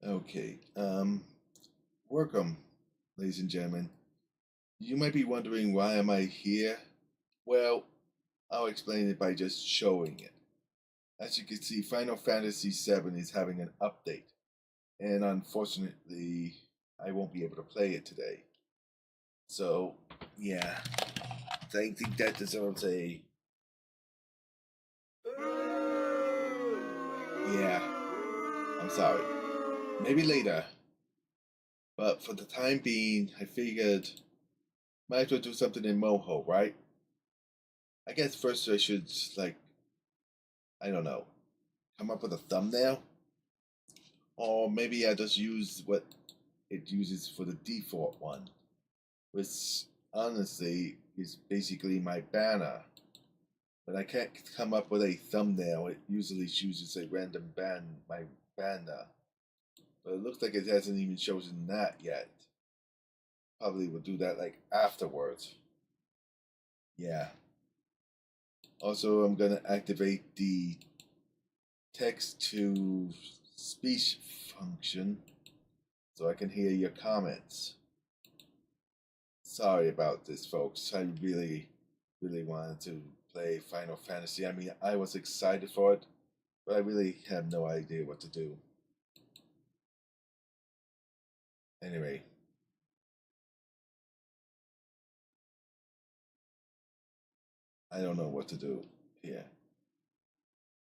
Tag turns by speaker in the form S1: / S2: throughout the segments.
S1: Okay. Welcome, ladies and gentlemen. You might be wondering why am I here? Well, I'll explain it by just showing it. As you can see, Final Fantasy VII is having an update, and unfortunately, I won't be able to play it today. So, yeah, I think that deserves a yeah. I'm sorry. Maybe later, but for the time being, I figured might as well do something in Moho, right? I guess first I should I don't know, come up with a thumbnail, or maybe I just use what it uses for the default one, which honestly is basically my banner. But I can't come up with a thumbnail. It usually chooses a random my banner. But it looks like it hasn't even chosen that yet. Probably will do that like afterwards. Yeah. Also, I'm gonna activate the text to speech function so I can hear your comments. Sorry about this, folks. I really wanted to play Final Fantasy. I mean, I was excited for it, but I really have no idea what to do. Anyway, I don't know what to do here.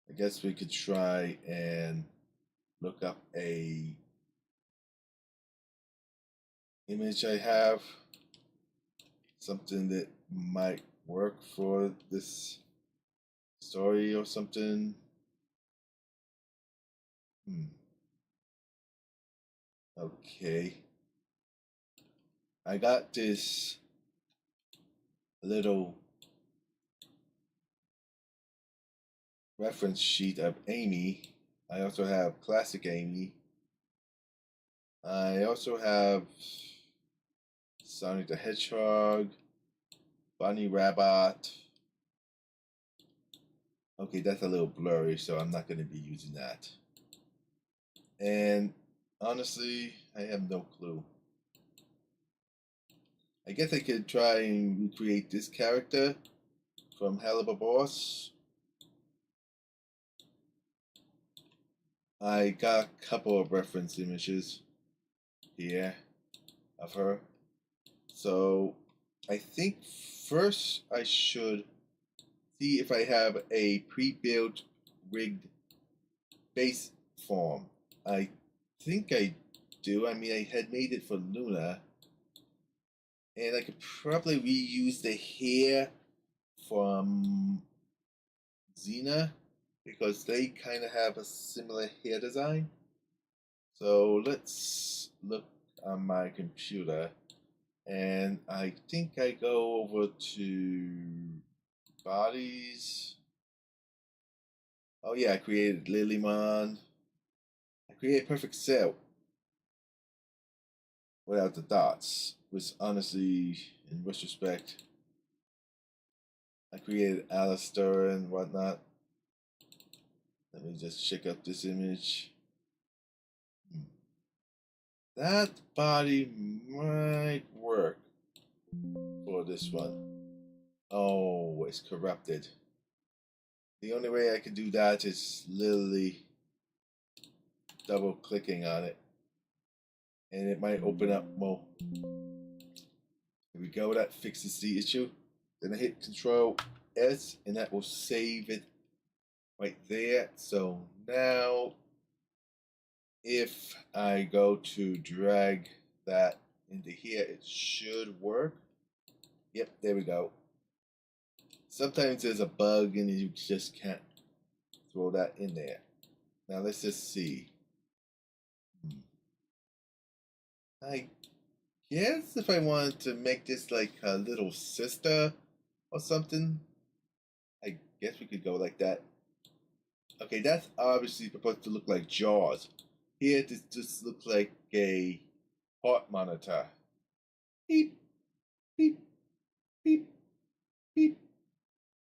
S1: I guess we could try and look up a image I have, something that might work for this story or something. Hmm. Okay. I got this little reference sheet of Amy. I also have classic Amy. I also have Sonic the Hedgehog, Bunny Rabbit. Okay, that's a little blurry, so I'm not going to be using that. And honestly, I have no clue. I guess I could try and recreate this character from Halibut Boss. I got a couple of reference images here of her. So I think first I should see if I have a pre-built rigged base form. I think I do. I mean, I had made it for Luna, and I could probably reuse the hair from Xena because they kind of have a similar hair design. So let's look on my computer, and I think I go over to bodies. Oh yeah, I created Lilymon. I created Perfect Cell without the dots, which honestly, in retrospect, I created Alistair and whatnot. Let me just check out this image. That body might work for this one. Oh, it's corrupted. The only way I can do that is literally double clicking on it. And it might open up more. Here we go, that fixes the issue. Then I hit Control S and that will save it right there. So now if I go to drag that into here, it should work. Yep, there we go. Sometimes there's a bug and you just can't throw that in there. Now let's just see. I guess if I wanted to make this like a little sister or something, I guess we could go like that. Okay, that's obviously supposed to look like Jaws. Here, this just looks like a heart monitor. Beep, beep, beep, beep.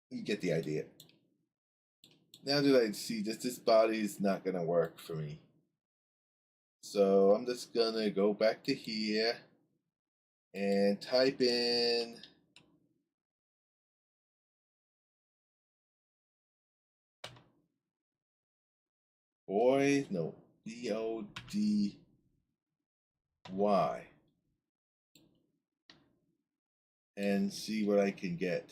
S1: You get the idea. Now that I see this body is not going to work for me. So I'm just gonna go back to here and type in boy, no, BODY, and see what I can get.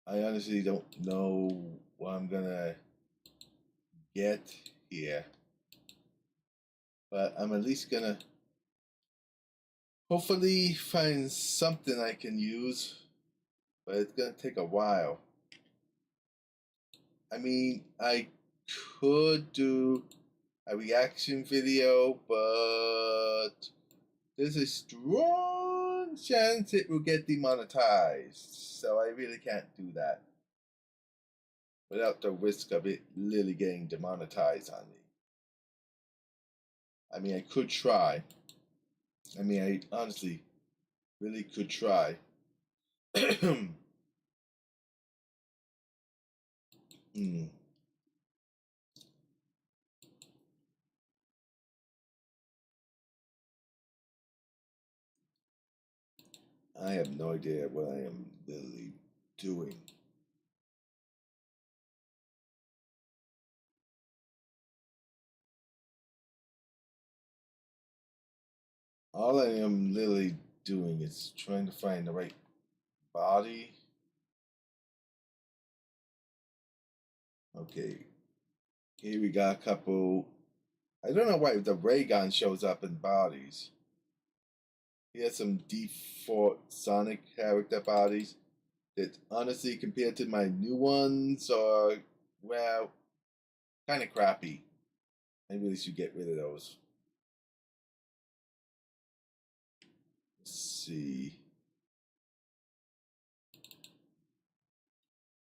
S1: I honestly don't know what I'm gonna get here, but I'm at least gonna hopefully find something I can use, but it's gonna take a while. I mean, I could do a reaction video, but there's a strong chance it will get demonetized, so I really can't do that without the risk of it really getting demonetized on me. I mean, I could try. I mean, I honestly really could try. Hmm. I have no idea what I am literally doing. All I am literally doing is trying to find the right body. Okay, here we got a couple. I don't know why the ray gun shows up in bodies. He has some default Sonic character bodies that honestly, compared to my new ones, are, well, kind of crappy. I really should get rid of those. Let's see.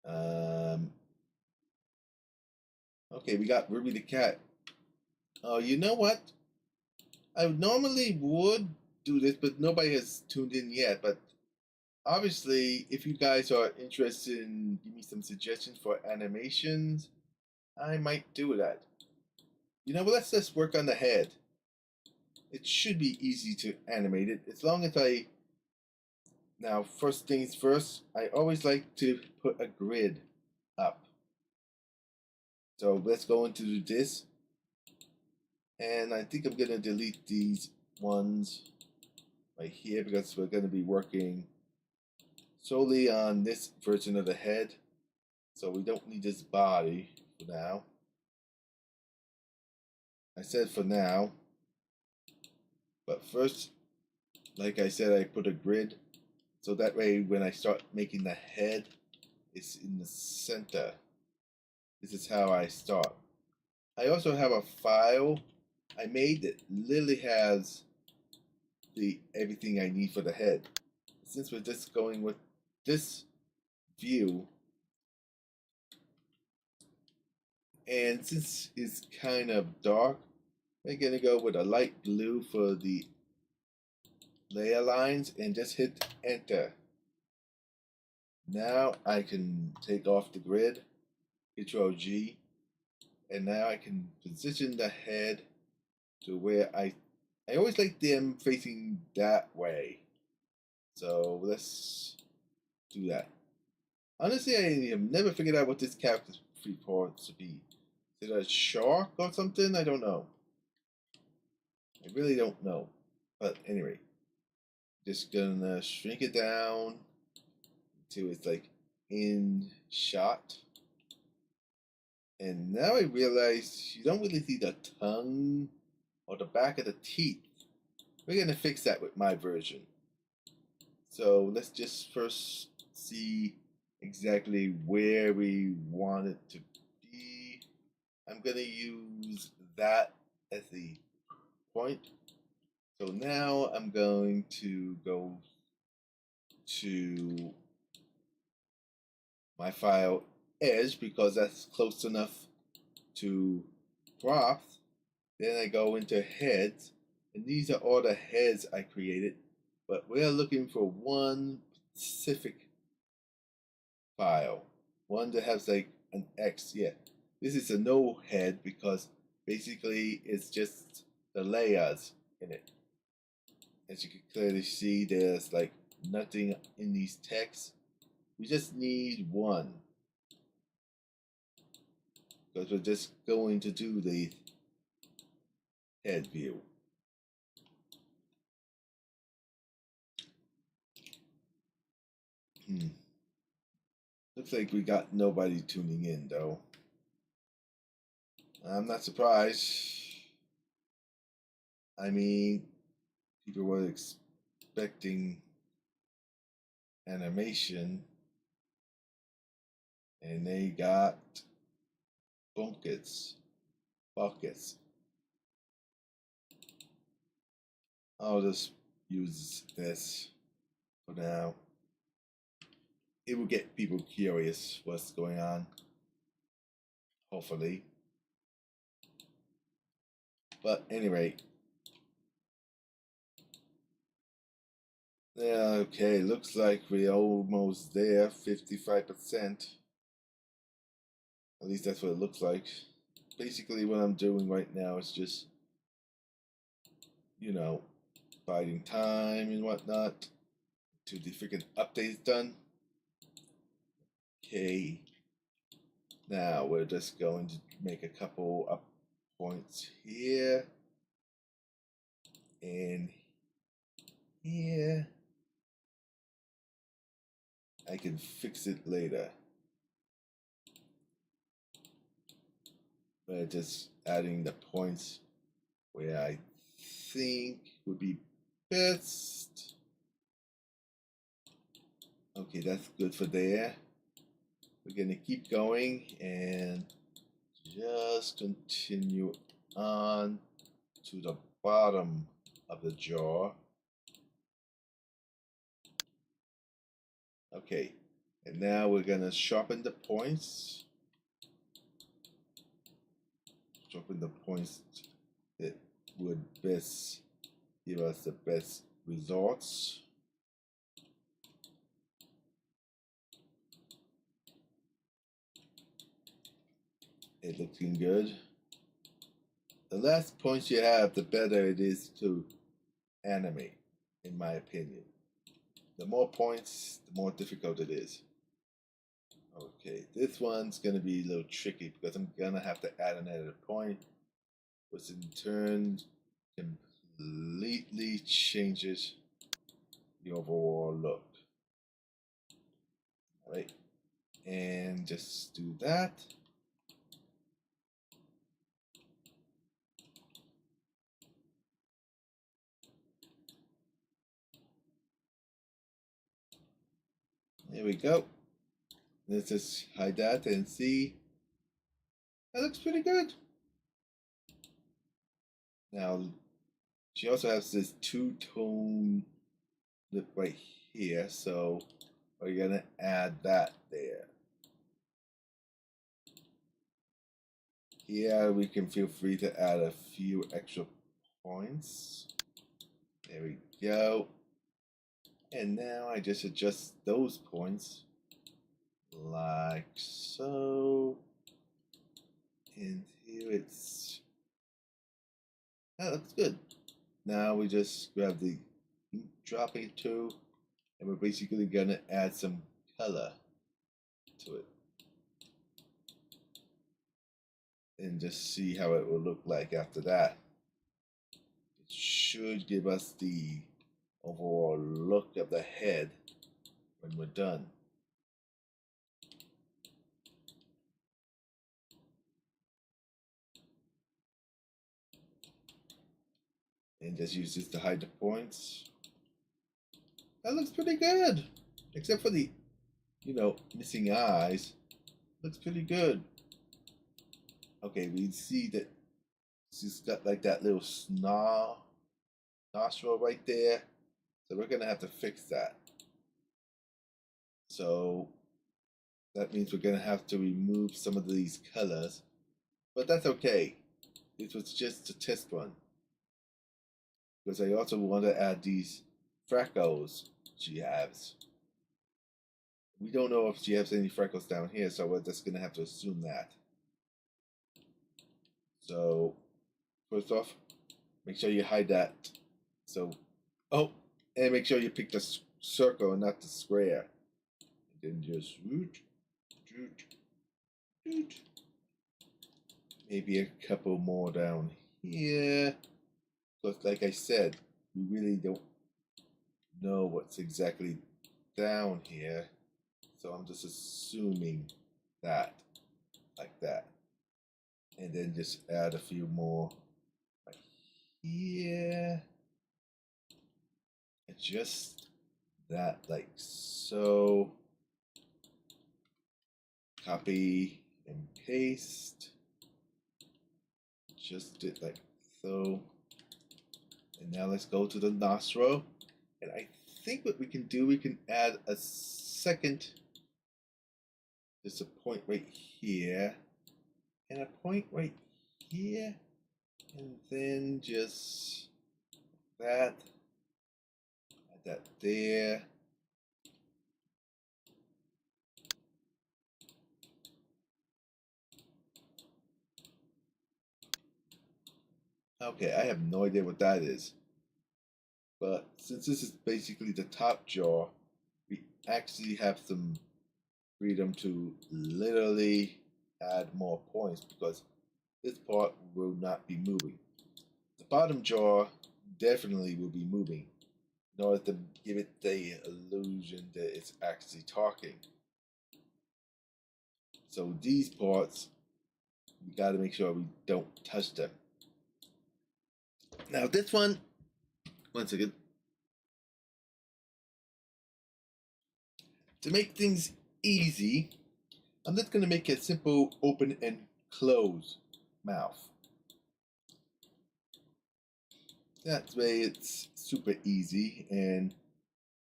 S1: Um, okay, we got Ruby the Cat. Oh, you know what? I normally would do this, but nobody has tuned in yet. But obviously, if you guys are interested in give me some suggestions for animations, I might do that. You know, but let's just work on the head. It should be easy to animate it as long as I. Now, first things first, I always like to put a grid up. So let's go into this. And I think I'm going to delete these ones right here because we're going to be working solely on this version of the head. So we don't need this body for now. I said for now. But first, like I said, I put a grid. So that way when I start making the head, it's in the center. This is how I start. I also have a file I made that literally has the everything I need for the head. Since we're just going with this view, and since it's kind of dark, we're gonna go with a light blue for the layer lines and just hit enter. Now I can take off the grid, Control G, and now I can position the head to where I always like them facing that way. So let's do that. Honestly, I have never figured out what this character's purport to be. Is it a shark or something? I don't know. I really don't know. But anyway, just gonna shrink it down until it's like in shot. And now I realize you don't really see the tongue or the back of the teeth. We're gonna fix that with my version. So let's just first see exactly where we want it to be. I'm gonna use that as the point. So now I'm going to go to my file edge because that's close enough to props. Then I go into heads, and these are all the heads I created, but we're looking for one specific file, one that has like an X, yeah. This is a no head because basically it's just the layers in it. As you can clearly see, there's like nothing in these texts. We just need one because we're just going to do the head view. Looks like we got nobody tuning in though. I'm not surprised. I mean, people were expecting animation and they got buckets. I'll just use this for now. It will get people curious what's going on, hopefully. But anyway, yeah, okay, looks like we're almost there, 55%. At least that's what it looks like. Basically, what I'm doing right now is just, you know, biding time and whatnot till the freaking update's done. Okay, now we're just going to make a couple up points here and here. I can fix it later. But just adding the points where I think would be best. Okay, that's good for there. We're gonna keep going and just continue on to the bottom of the jaw. Okay, and now we're gonna sharpen the points. Sharpen the points that would best give us the best results. It's looking good. The less points you have, the better it is to animate, in my opinion. The more points, the more difficult it is. Okay, this one's going to be a little tricky because I'm going to have to add another point, which in turn completely changes the overall look. All right, and just do that. There we go. Let's just hide that and see. That looks pretty good. Now, she also has this two-tone lip right here, so we're gonna add that there. Here we can feel free to add a few extra points. There we go. And now I just adjust those points like so. And here it's, that looks good. Now we just grab the dropping tool and we're basically gonna add some color to it. And just see how it will look like after that. It should give us the overall look of the head when we're done. And just use this to hide the points. That looks pretty good. Except for the, missing eyes. Looks pretty good. Okay, we see that she's got like that little nostril right there. So we're gonna have to fix that. So that means we're gonna have to remove some of these colors. But that's okay. This was just a test one. Because I also want to add these freckles she has. We don't know if she has any freckles down here, so we're just gonna have to assume that. So first off, make sure you hide that. So, oh, and make sure you pick the circle and not the square. And then just root, root. Maybe a couple more down here. But like I said, we really don't know what's exactly down here. So I'm just assuming that, like that. And then just add a few more right here. And just that, like so. Copy and paste. Just did like so. And now let's go to the nostril. And I think what we can do, we can add a second, just a point right here, and a point right here, and then just that, add that there. Okay, I have no idea what that is. But since this is basically the top jaw, we actually have some freedom to literally add more points because this part will not be moving. The bottom jaw definitely will be moving in order to give it the illusion that it's actually talking. So these parts, we got to make sure we don't touch them. Now this one second. To make things easy, I'm just going to make a simple open and close mouth. That way it's super easy, and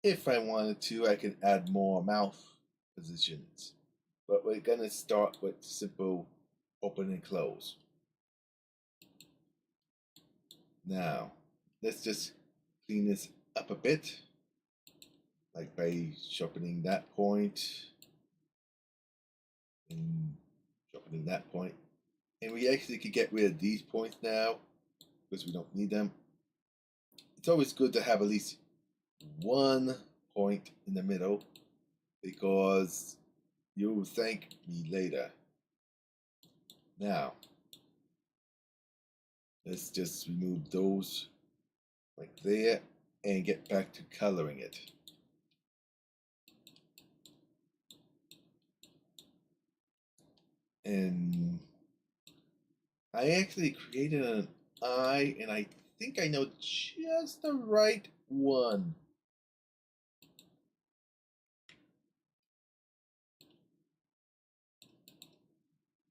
S1: if I wanted to, I can add more mouth positions. But we're going to start with simple open and close. Now, let's just clean this up a bit, like by sharpening that point and sharpening that point. And we actually could get rid of these points now because we don't need them. It's always good to have at least one point in the middle because you'll thank me later. Now, let's just remove those like there and get back to coloring it. And I actually created an eye, and I think I know just the right one.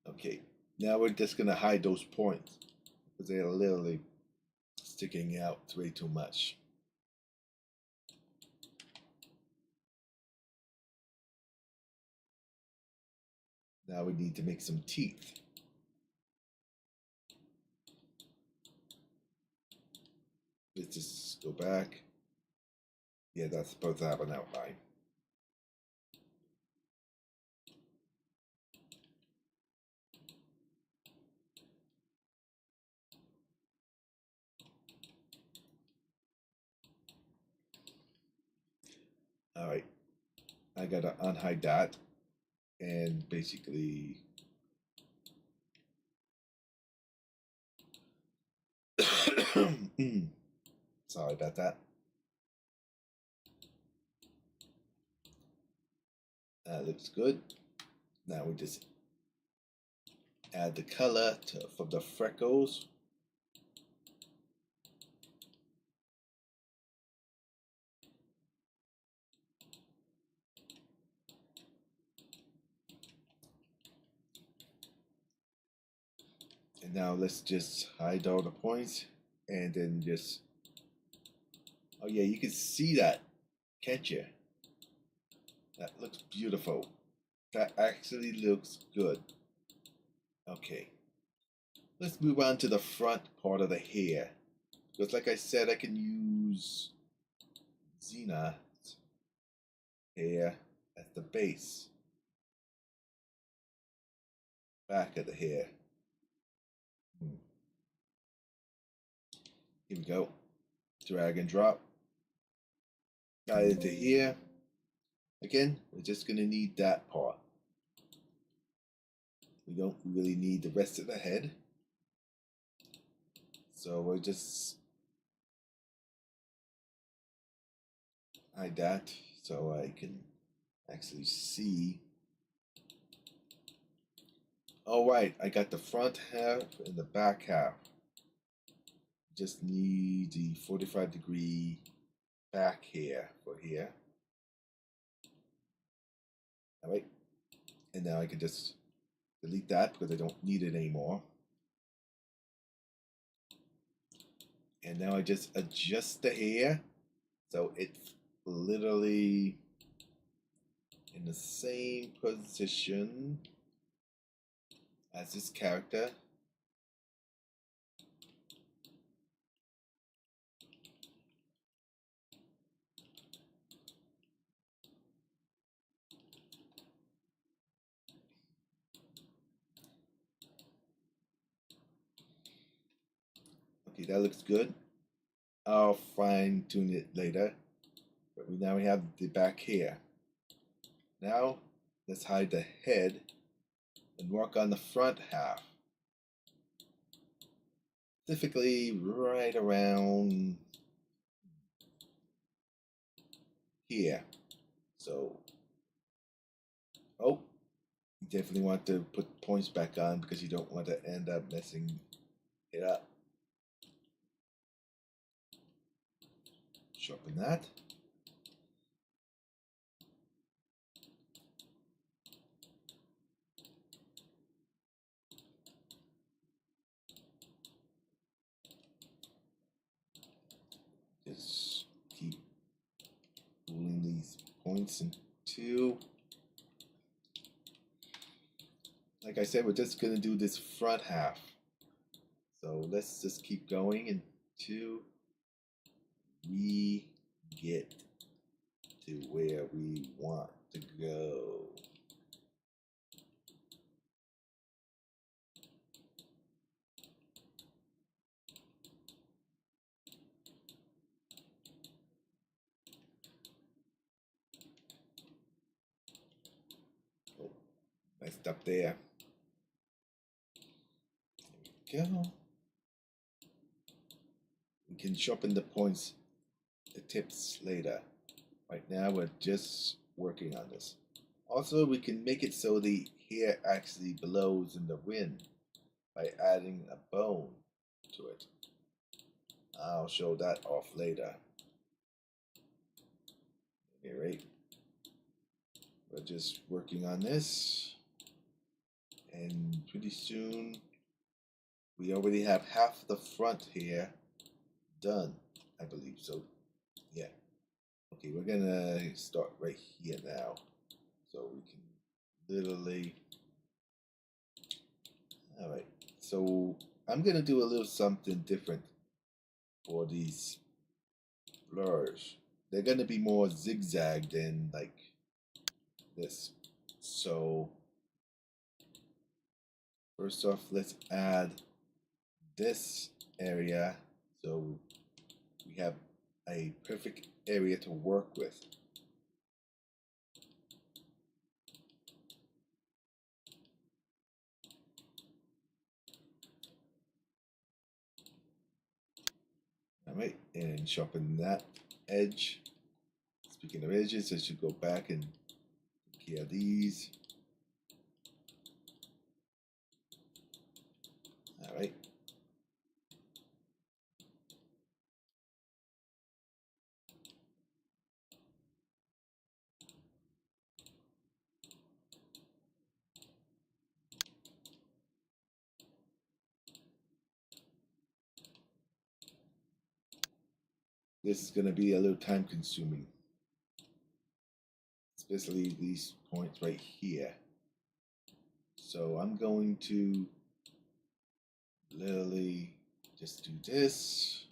S1: Okay, now we're just gonna hide those points because they're literally sticking out way too much. Now we need to make some teeth. Let's just go back. Yeah, that's supposed to have an outline. All right, I gotta unhide that and basically sorry about that. That looks good. Now we just add the color for the freckles. And now let's just hide all the points and then just, oh yeah, you can see that, can't you? That looks beautiful. That actually looks good. Okay, let's move on to the front part of the hair. Because like I said, I can use Xena's hair as the base. Back of the hair. Here we go. Drag and drop. Got it into here. Again, we're just going to need that part. We don't really need the rest of the head. So we'll just hide that so I can actually see. All right, I got the front half and the back half. Just need the 45-degree back here for here. All right, and now I can just delete that because I don't need it anymore. And now I just adjust the hair so it's literally in the same position as this character. Okay, that looks good. I'll fine tune it later. But now we have the back here. Now let's hide the head and work on the front half. Specifically right around here. So, oh, you definitely want to put points back on because you don't want to end up messing it up. Sharpen that. Just keep pulling these points into. Like I said, we're just going to do this front half. So let's just keep going until we get to where we want to go. Oh, I stopped there. There we go. We can sharpen the points, the tips later. Right now we're just working on this. Also, we can make it so the hair actually blows in the wind by adding a bone to it. I'll show that off later. Alright, we're just working on this, and pretty soon we already have half the front here done, I believe. So yeah, okay, we're gonna start right here now, so we can literally. All right, so I'm gonna do a little something different for these blurs. They're gonna be more zigzag than like this. So first off, let's add this area so we have a perfect area to work with. All right, and sharpen that edge. Speaking of edges, I should go back and take care of these. All right. This is going to be a little time consuming, especially these points right here. So I'm going to literally just do this.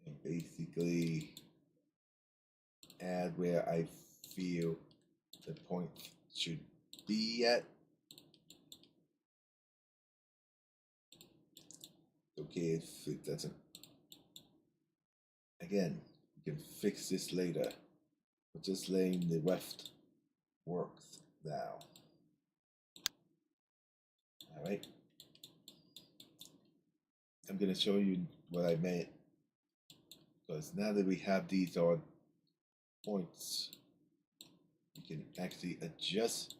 S1: And basically add where I feel the point should be at. Okay, if it doesn't. Again, we can fix this later. We're just laying the left works now. Alright. I'm going to show you what I meant. Because now that we have these odd points, we can actually adjust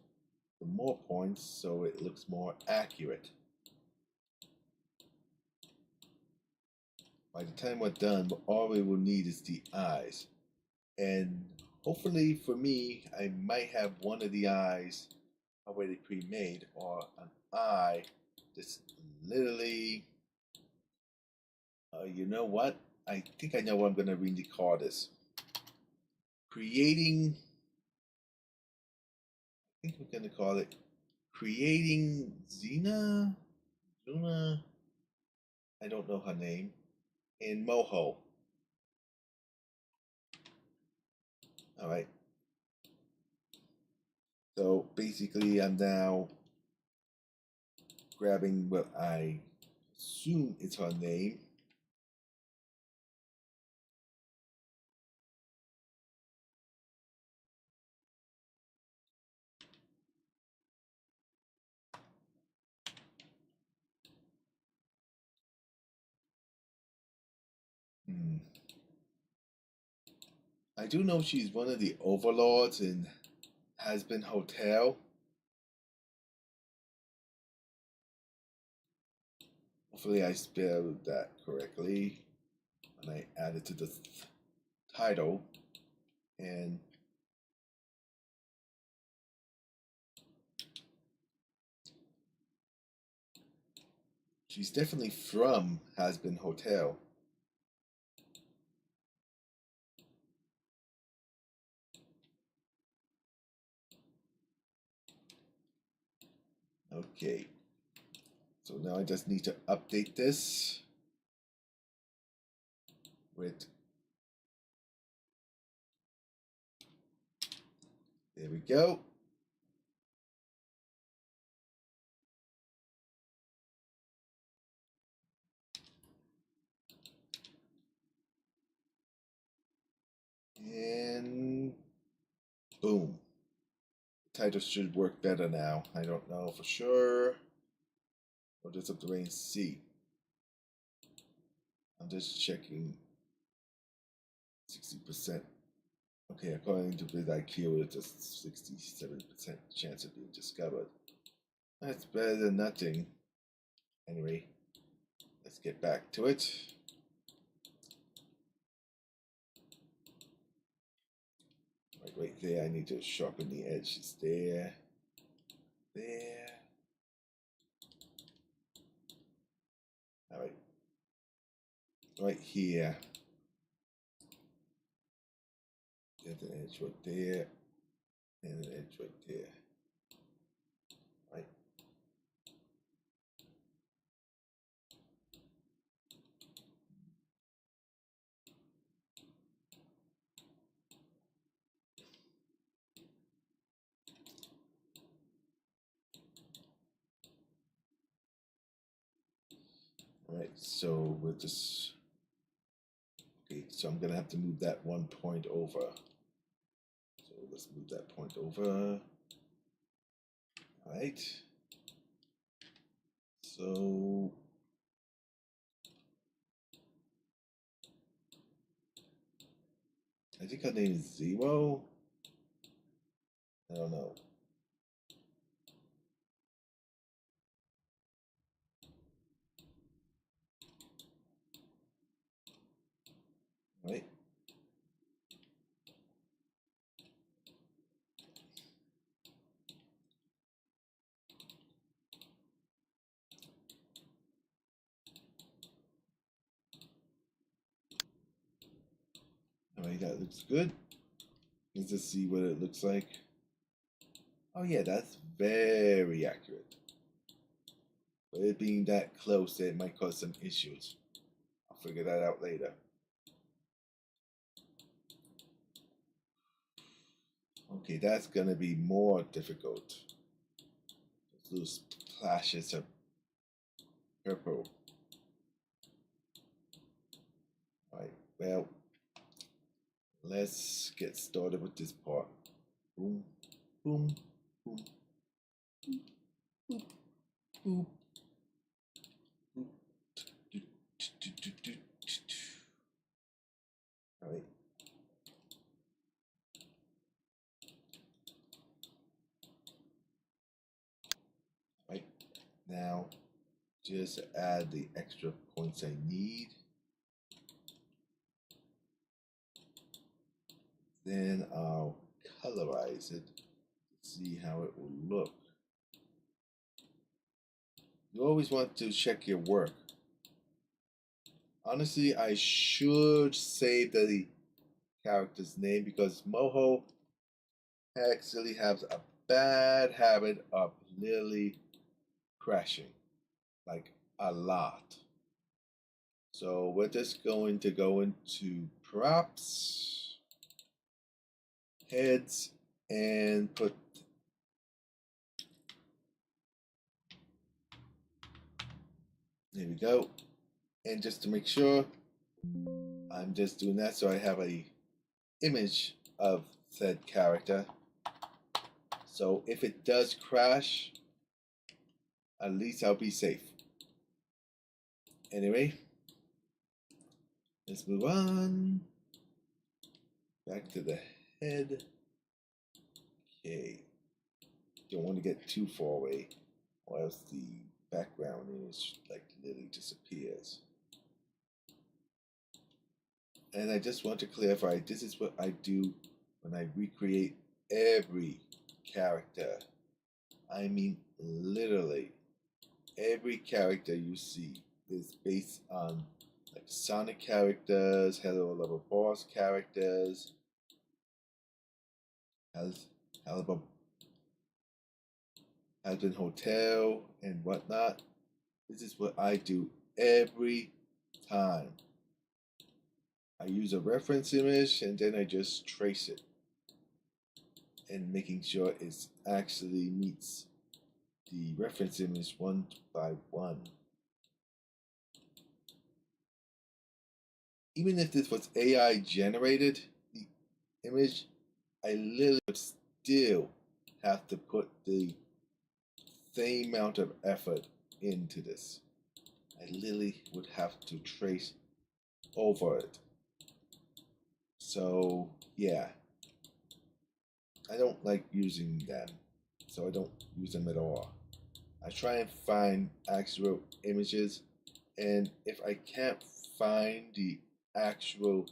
S1: the more points so it looks more accurate. By the time we're done, all we will need is the eyes. And hopefully for me, I might have one of the eyes already pre-made, or an eye that's literally, you know what? I think I know what I'm going to really call this. Creating, I think we're going to call it Creating Zuna, I don't know her name, in Moho. All right. So basically, I'm now grabbing what I assume is her name. I do know she's one of the overlords in Hazbin Hotel. Hopefully I spelled that correctly and I added to the title. And she's definitely from Hazbin Hotel. Okay, so now I just need to update this with, there we go. And boom. The title should work better now. I don't know for sure. We'll just have to wait and see. I'm just checking 60%. Okay, according to vidIQ, it's a 67% chance of being discovered. That's better than nothing. Anyway, let's get back to it. Right there, I need to sharpen the edges there. There. All right. Right here. There's an edge right there. And an edge right there. Right. All right, so we'll just, okay, so I'm gonna have to move that 1 point over. So let's move that point over. All right. So I think her name is Zero. I don't know. Right? All right, that looks good. Let's just see what it looks like. Oh yeah, that's very accurate. But it being that close, it might cause some issues. I'll figure that out later. Okay, that's gonna be more difficult. Those splashes of purple. Well, let's get started with this part. Boom, boom, boom, boop, boop, boop, boop. All right. Right now, just add the extra points I need. Then I'll colorize it to see how it will look. You always want to check your work. Honestly, I should save the character's name because Moho actually has a bad habit of literally crashing, like a lot. So we're just going to go into props, heads, and put. There we go. And just to make sure, I'm just doing that so I have a image of said character. So if it does crash, at least I'll be safe. Anyway, let's move on. Back to the head. Okay. Don't want to get too far away, or else the background image like literally disappears. And I just want to clarify, this is what I do when I recreate every character. I mean literally every character you see is based on like Sonic characters, Hello Level Boss characters, Hazbin Hotel and whatnot. This is what I do every time. I use a reference image and then I just trace it and making sure it actually meets the reference image one by one. Even if this was AI generated, the image, I literally would still have to put the same amount of effort into this. I literally would have to trace over it. So yeah, I don't like using them, so I don't use them at all. I try and find actual images, and if I can't find the actual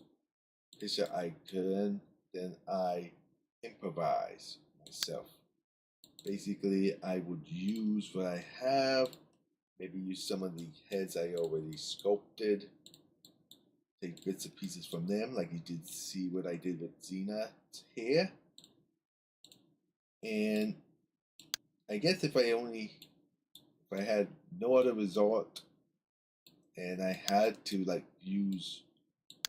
S1: picture icon, then I improvise myself. Basically, I would use what I have, maybe use some of the heads I already sculpted, take bits and pieces from them, like you did see what I did with Xena's hair. And I guess if I had no other resort and I had to like use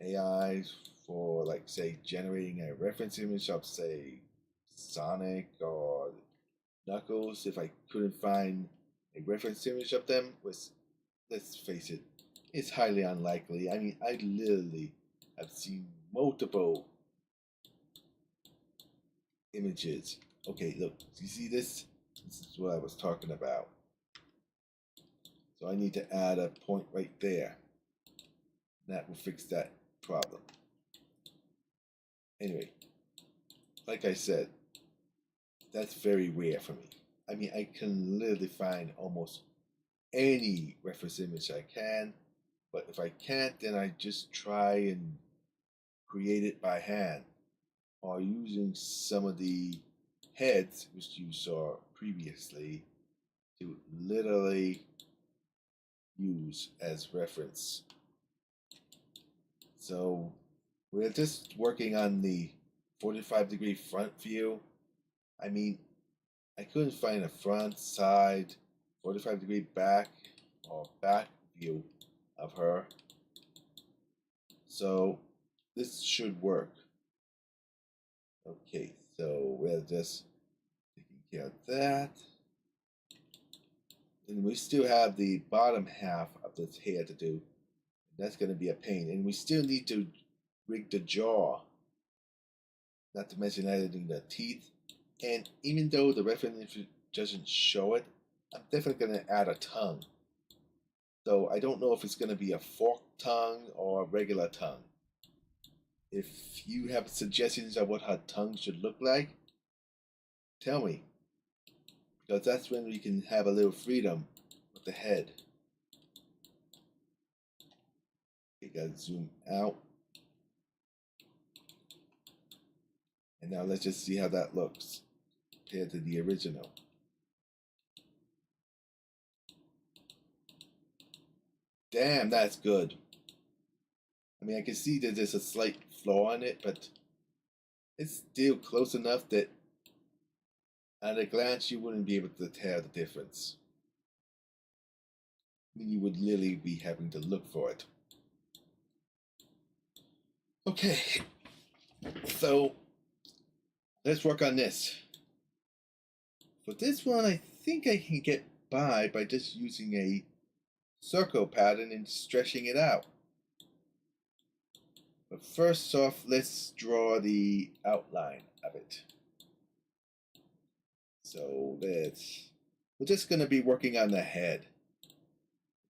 S1: AI for like say generating a reference image of say Sonic or Knuckles, if I couldn't find a reference image of them, was, let's face it, it's highly unlikely. I mean, I literally have seen multiple images. Okay, look, you see this? This is what I was talking about. So I need to add a point right there. That will fix that problem. Anyway, like I said, that's very rare for me. I mean, I can literally find almost any reference image I can, but if I can't, then I just try and create it by hand or using some of the heads which you saw previously to literally use as reference. So we're just working on the 45-degree front view. I mean, I couldn't find a front, side, 45-degree back, or back view of her. So this should work. Okay, so we're just taking care of that. And we still have the bottom half of this hair to do. That's going to be a pain. And we still need to rig the jaw, not to mention adding the teeth. And even though the reference doesn't show it, I'm definitely going to add a tongue. So I don't know if it's going to be a forked tongue or a regular tongue. If you have suggestions of what her tongue should look like, tell me. Because that's when we can have a little freedom with the head. You gotta zoom out. And now let's just see how that looks compared to the original. Damn, that's good. I mean, I can see that there's a slight flaw in it, but it's still close enough that at a glance you wouldn't be able to tell the difference. I mean, you would literally be having to look for it. Okay, so let's work on this. For this one, I think I can get by just using a circle pattern and stretching it out. But first off, let's draw the outline of it. So we're just going to be working on the head.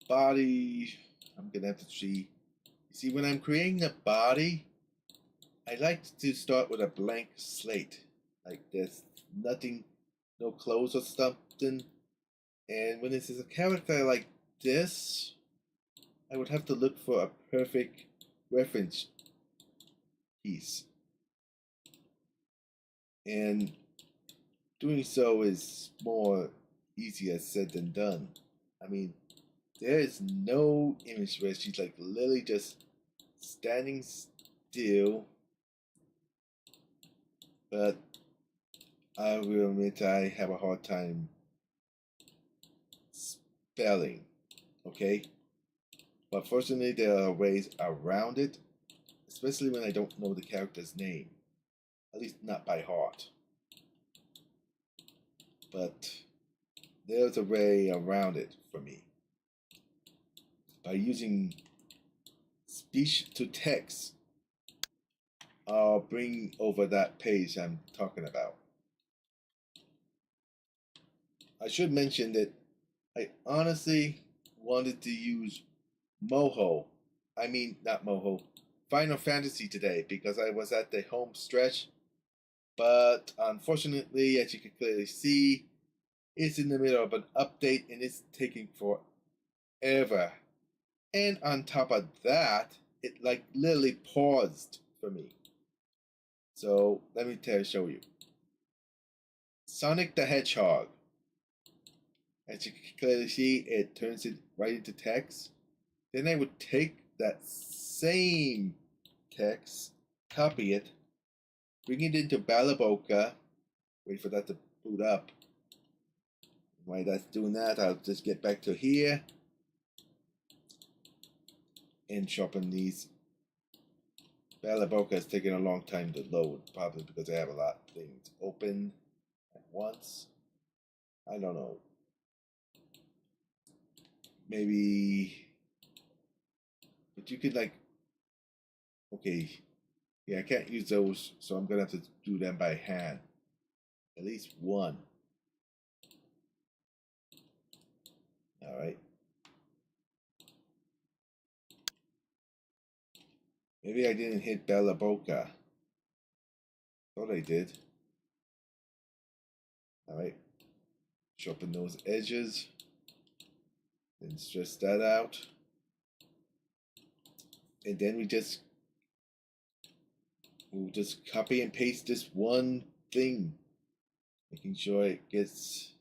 S1: Body, I'm going to have to see. You see, when I'm creating the body, I like to start with a blank slate. Like there's nothing, no clothes or something. And when this is a character like this, I would have to look for a perfect reference piece. And doing so is more easier said than done. I mean, there is no image where she's like literally just standing still. But I will admit I have a hard time spelling, okay? But fortunately there are ways around it, especially when I don't know the character's name. At least not by heart. But there's a way around it for me. By using speech to text, I'll bring over that page I'm talking about. I should mention that I honestly wanted to use Moho. I mean, not Moho. Final Fantasy today because I was at the home stretch. But unfortunately, as you can clearly see, it's in the middle of an update and it's taking forever. And on top of that, it like literally paused for me. So let me show you. Sonic the Hedgehog. As you can clearly see, it turns it right into text. Then I would take that same text, copy it, bring it into Balaboka, wait for that to boot up. While that's doing that, I'll just get back to here and sharpen these. Balaboka is taking a long time to load, probably because I have a lot of things open at once. I don't know. Maybe, but you could like, okay, yeah, I can't use those, so I'm gonna have to do them by hand. At least one. All right. Maybe I didn't hit Balaboka. Thought I did. All right. Sharpen those edges. Then stretch that out. And then we'll just copy and paste this one thing, making sure it gets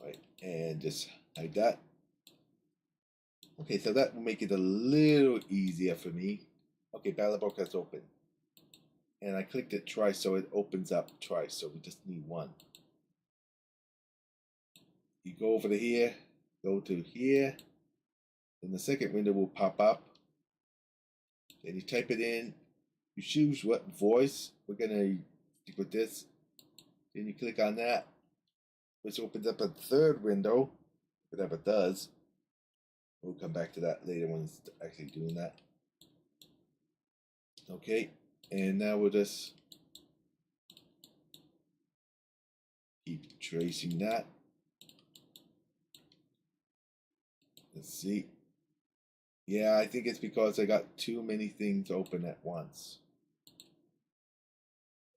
S1: right, and just like that. Okay, so that will make it a little easier for me. Okay, Balaboka is open. And I clicked it twice, so it opens up twice, so we just need one. You go over to here, go to here, then the second window will pop up. Then you type it in, you choose what voice. We're gonna stick with this. Then you click on that, which opens up a third window, whatever it does. We'll come back to that later when it's actually doing that. Okay, and now we'll just keep tracing that. Let's see. Yeah, I think it's because I got too many things open at once.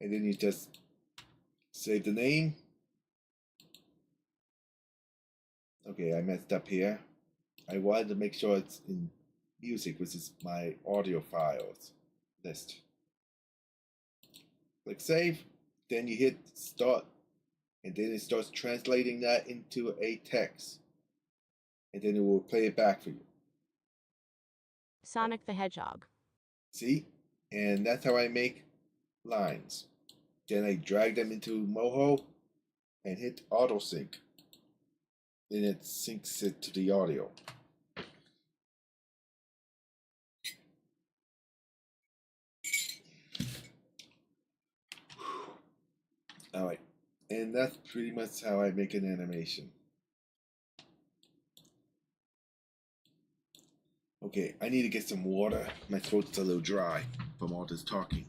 S1: And then you just save the name. Okay, I messed up here. I wanted to make sure it's in music, which is my audio files list. Click save, then you hit start, and then it starts translating that into a text. And then it will play it back for you.
S2: Sonic the Hedgehog.
S1: See? And that's how I make lines. Then I drag them into Moho and hit auto sync. Then it syncs it to the audio. Alright, and that's pretty much how I make an animation. Okay, I need to get some water. My throat's a little dry from all this talking.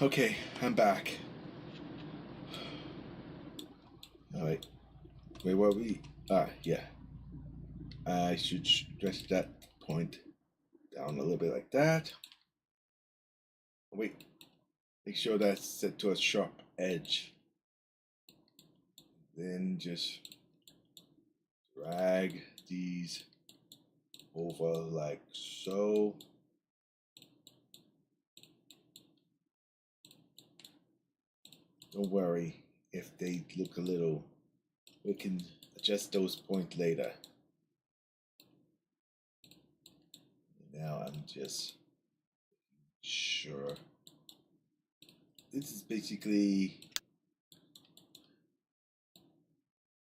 S1: Okay, I'm back. Alright, where were we? Yeah. I should stretch that point down a little bit like that. Wait, make sure that's set to a sharp edge. Then just drag these over like so. Don't worry if they look a little, we can adjust those points later. Now I'm just sure. This is basically,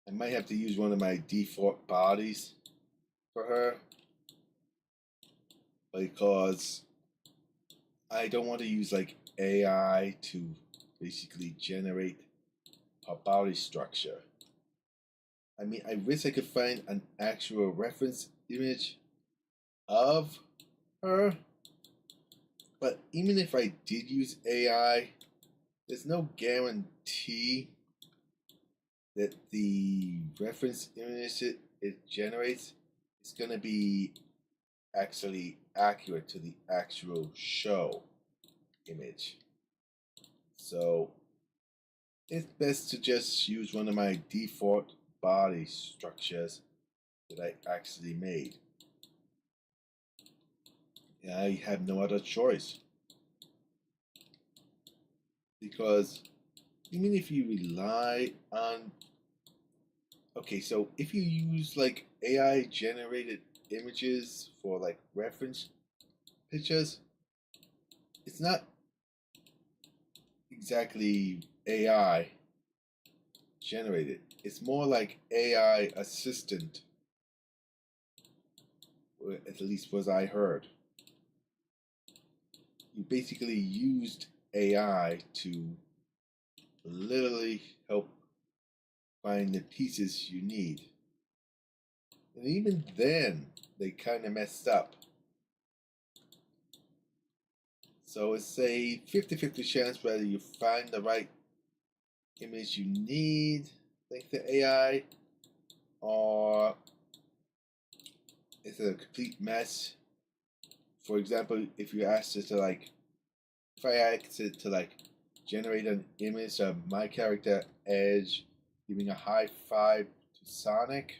S1: I might have to use one of my default bodies for her because I don't want to use like AI to basically generate her body structure. I mean, I wish I could find an actual reference image of her, but even if I did use AI, there's no guarantee that the reference image it generates is going to be actually accurate to the actual show image. So it's best to just use one of my default body structures that I actually made. I have no other choice. Because even if you rely on, okay, so if you use like AI generated images for like reference pictures, it's not exactly AI generated. It's more like AI assistant, or at least was I heard. You basically used AI to literally help find the pieces you need. And even then, they kind of messed up. So it's a 50-50 chance whether you find the right image you need, thanks to AI, or it's a complete mess. For example, if you ask it to if I asked it to generate an image of my character Edge giving a high five to Sonic,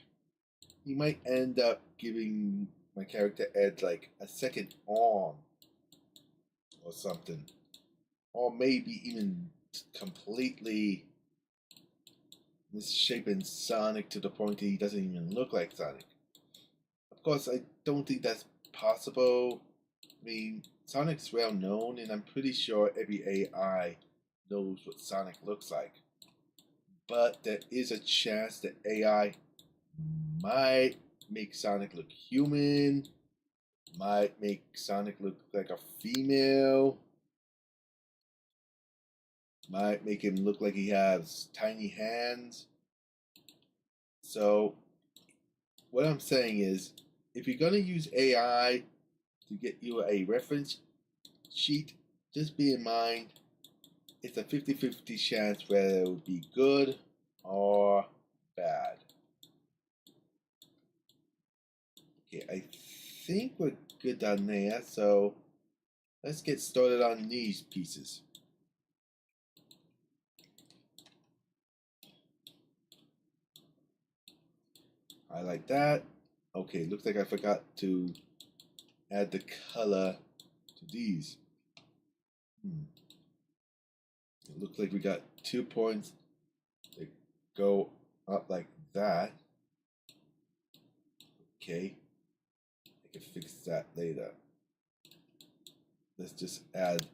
S1: you might end up giving my character Edge a second arm or something, or maybe even completely misshaping Sonic to the point that he doesn't even look like Sonic. Of course, I don't think that's possible. I mean, Sonic's well known, and I'm pretty sure every AI knows what Sonic looks like. But there is a chance that AI might make Sonic look human, might make Sonic look like a female, might make him look like he has tiny hands. So, what I'm saying is, if you're going to use AI to get you a reference sheet, just be in mind it's a 50-50 chance whether it would be good or bad. Okay, I think we're good on there, so let's get started on these pieces. I like that. Okay, looks like I forgot to add the color to these. It looks like we got 2 points that go up like that. Okay, I can fix that later. Let's just add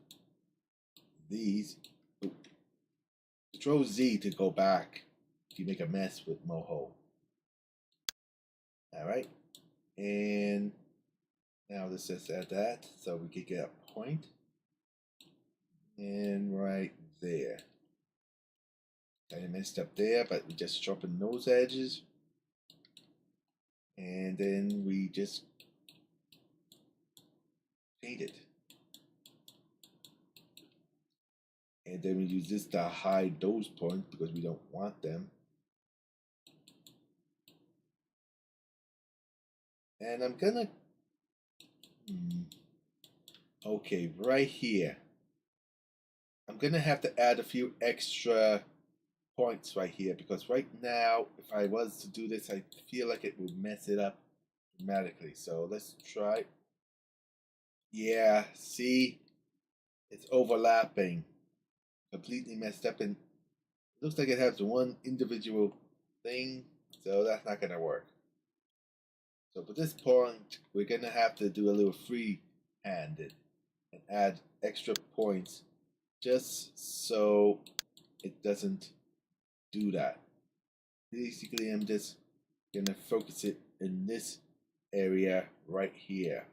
S1: these. Ooh. Control Z to go back if you make a mess with Moho. Alright, and now let's just add that so we can get a point. And right there. Kind of messed up there, but we just sharpen those edges. And then we just paint it. And then we use this to hide those points because we don't want them. And I'm gonna, okay, right here. I'm gonna have to add a few extra points right here because right now, if I was to do this, I feel like it would mess it up dramatically. So let's try. Yeah, see, it's overlapping, completely messed up, and it looks like it has one individual thing, so that's not gonna work. So for this point, we're gonna have to do a little free-handed and add extra points just so it doesn't do that. Basically, I'm just gonna focus it in this area right here.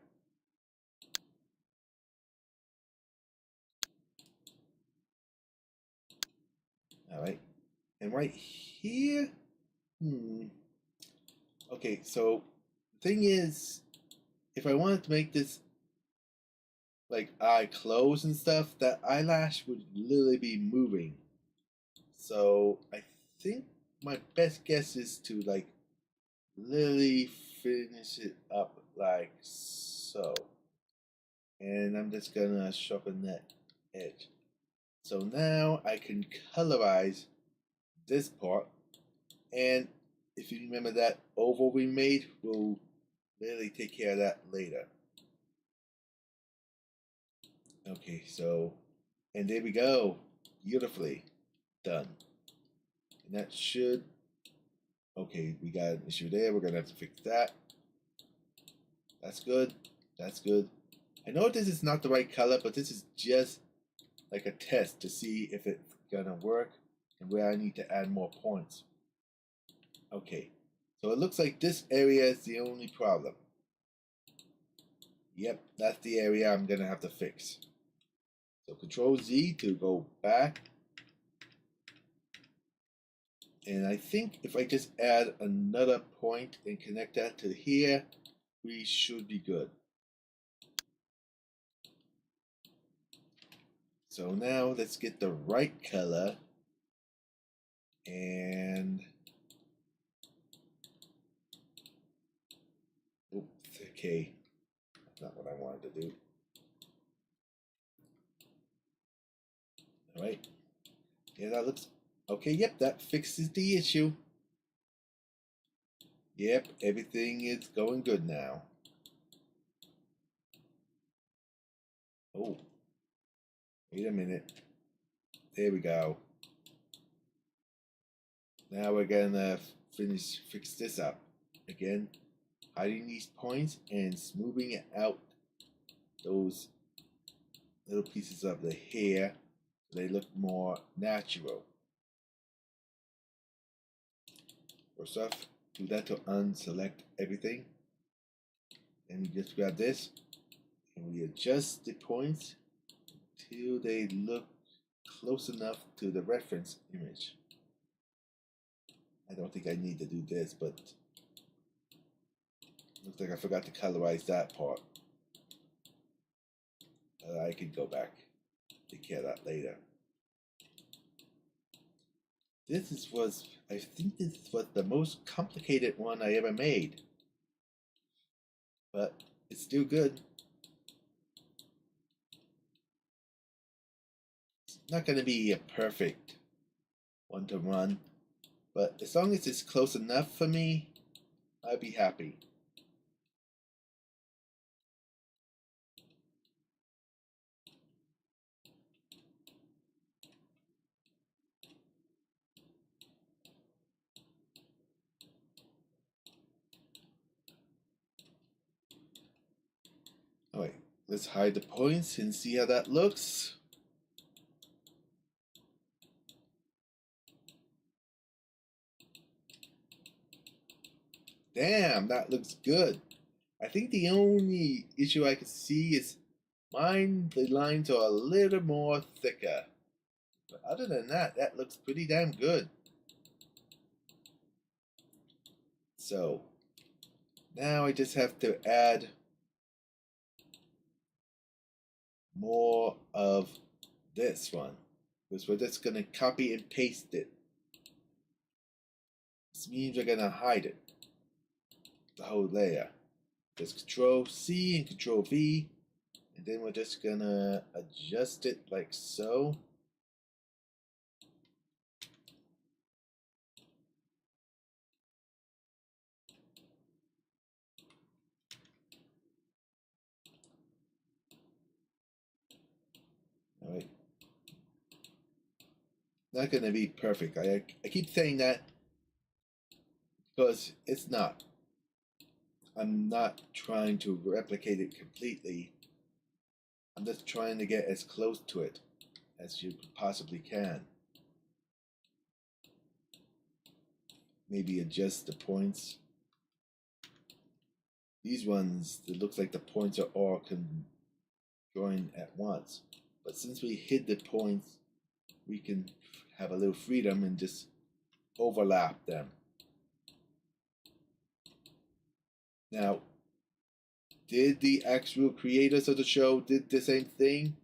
S1: All right, and right here, okay, so the thing is, if I wanted to make this eye close and stuff, that eyelash would literally be moving. So I think my best guess is to literally finish it up like so. And I'm just gonna sharpen that edge. So now I can colorize this part, and if you remember that oval we made, we'll literally take care of that later. Okay, so, and there we go, beautifully done. And that should, okay, we got an issue there, we're gonna have to fix that. That's good, that's good. I know this is not the right color, but this is just like a test to see if it's gonna work and where I need to add more points. Okay, so it looks like this area is the only problem. Yep, that's the area I'm gonna have to fix. So Control Z to go back. And I think if I just add another point and connect that to here, we should be good. So now let's get the right color. And oops, okay, that's not what I wanted to do. All right, yeah, that looks okay. Yep, that fixes the issue. Yep, everything is going good now. Oh, wait a minute. There we go. Now we're gonna fix this up again, hiding these points and smoothing out those little pieces of the hair so they look more natural. First off, do that to unselect everything. And we just grab this and we adjust the points till they look close enough to the reference image. I don't think I need to do this, but looks like I forgot to colorize that part. I could go back, take care of that later. I think this was the most complicated one I ever made. But it's still good. It's not going to be a perfect one to run, but as long as it's close enough for me, I'll be happy. Alright, let's hide the points and see how that looks. Damn, that looks good. I think the only issue I could see is the lines are a little more thicker. But other than that, that looks pretty damn good. So, now I just have to add more of this one, because we're just going to copy and paste it. This means we're going to hide it, the whole layer. Just Control C and Control V, and then we're just going to adjust it like so. All right. Not going to be perfect. I keep saying that because it's not. I'm not trying to replicate it completely. I'm just trying to get as close to it as you possibly can. Maybe adjust the points. These ones, it looks like the points are all conjoined at once. But since we hid the points, we can have a little freedom and just overlap them. Now, did the actual creators of the show did the same thing?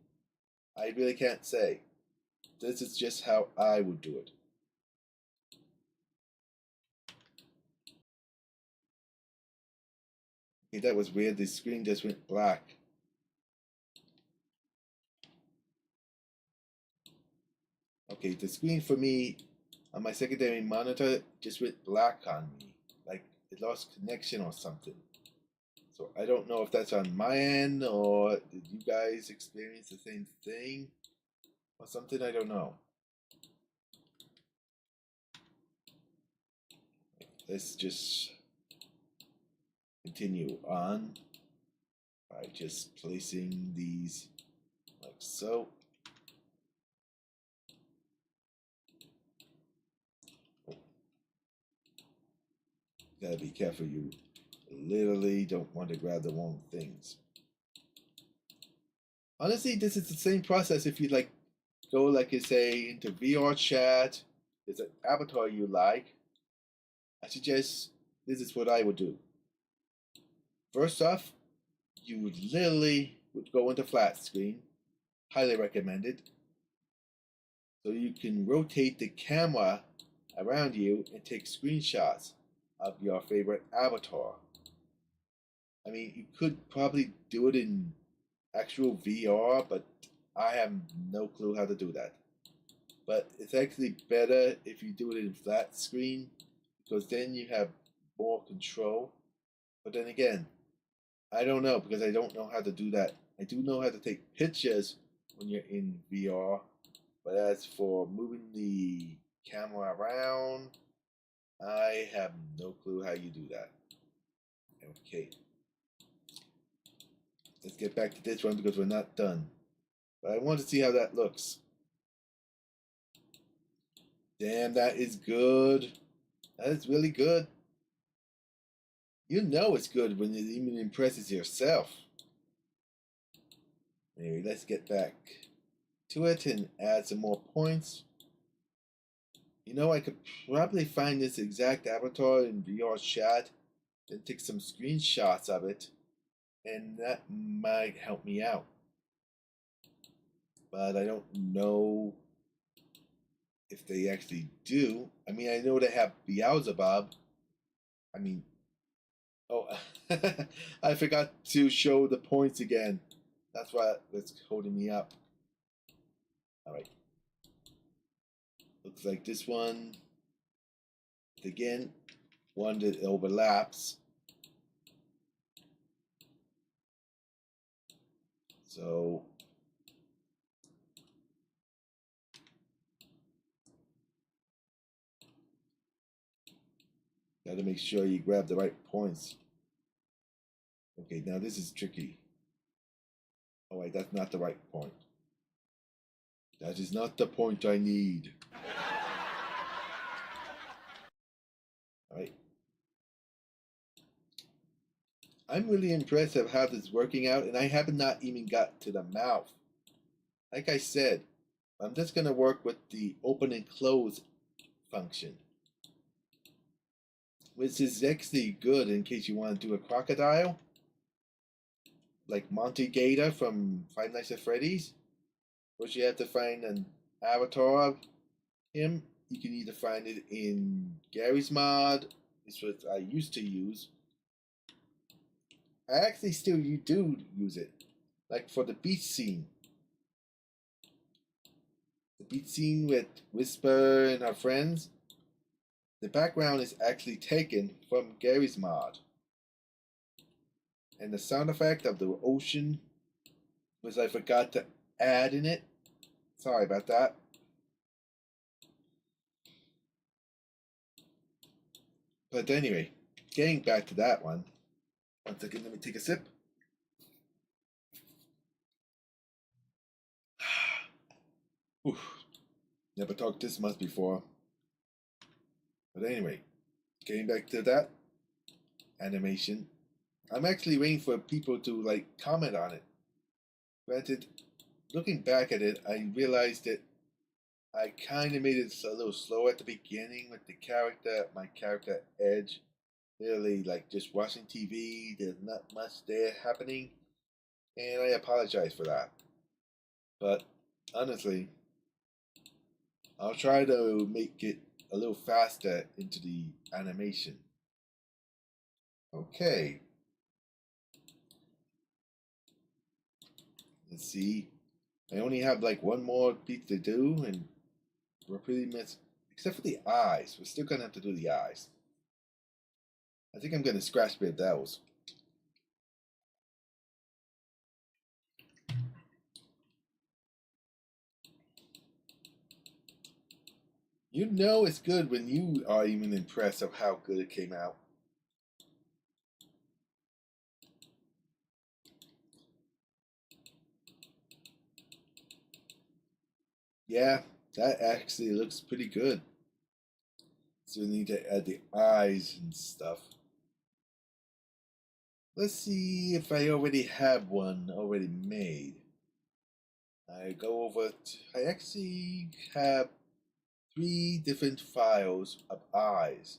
S1: I really can't say. This is just how I would do it. Okay, that was weird. The screen just went black. Okay, the screen for me on my secondary monitor just went black on me. Like it lost connection or something. So I don't know if that's on my end or did you guys experience the same thing or something? I don't know. Let's just continue on by just placing these like so. Oh. Gotta be careful, you literally don't want to grab the wrong things. Honestly, this is the same process if you like go like you say into VR chat. There's an avatar you like. I suggest this is what I would do. First off, you would literally would go into flat screen. Highly recommended. So you can rotate the camera around you and take screenshots of your favorite avatar. I mean, you could probably do it in actual VR, but I have no clue how to do that. But it's actually better if you do it in flat screen because then you have more control. But then again, I don't know because I don't know how to do that. I do know how to take pictures when you're in VR, but as for moving the camera around, I have no clue how you do that. Okay, let's get back to this one because we're not done. But I want to see how that looks. Damn, that is good. That is really good. You know it's good when it even impresses yourself. Anyway, let's get back to it and add some more points. You know, I could probably find this exact avatar in VR chat, then take some screenshots of it, and that might help me out. But I don't know if they actually do. I mean, I know they have Beelzebub. I mean, oh, I forgot to show the points again. That's what's holding me up. All right. Looks like this one, again, one that overlaps. So got to make sure you grab the right points. Okay, now this is tricky. Oh wait, that's not the right point. That is not the point I need. All right. I'm really impressed of how this is working out, and I have not even got to the mouth. Like I said, I'm just going to work with the open and close function, which is actually good in case you want to do a crocodile, like Monty Gator from Five Nights at Freddy's, which you have to find an avatar of him. You can either find it in Gary's mod, it's what I used to use. I actually still you do use it, like for the beach scene. The beach scene with Whisper and her friends. The background is actually taken from Gary's mod. And the sound effect of the ocean was I forgot to add in it. Sorry about that. But anyway, getting back to that one. One second, let me take a sip. Never talked this much before. But anyway, getting back to that animation, I'm actually waiting for people to like comment on it. Granted, looking back at it, I realized that I kind of made it a little slow at the beginning with the character, my character Edge. Really, like just watching TV, there's not much there happening, and I apologize for that. But honestly, I'll try to make it a little faster into the animation. Okay, let's see. I only have like one more piece to do, and we're pretty much, except for the eyes. We're still gonna have to do the eyes. I think I'm gonna scratch bit those. You know it's good when you are even impressed of how good it came out. Yeah, that actually looks pretty good. So we need to add the eyes and stuff. Let's see if I already have one already made. I go over to, I actually have 3 different files of eyes.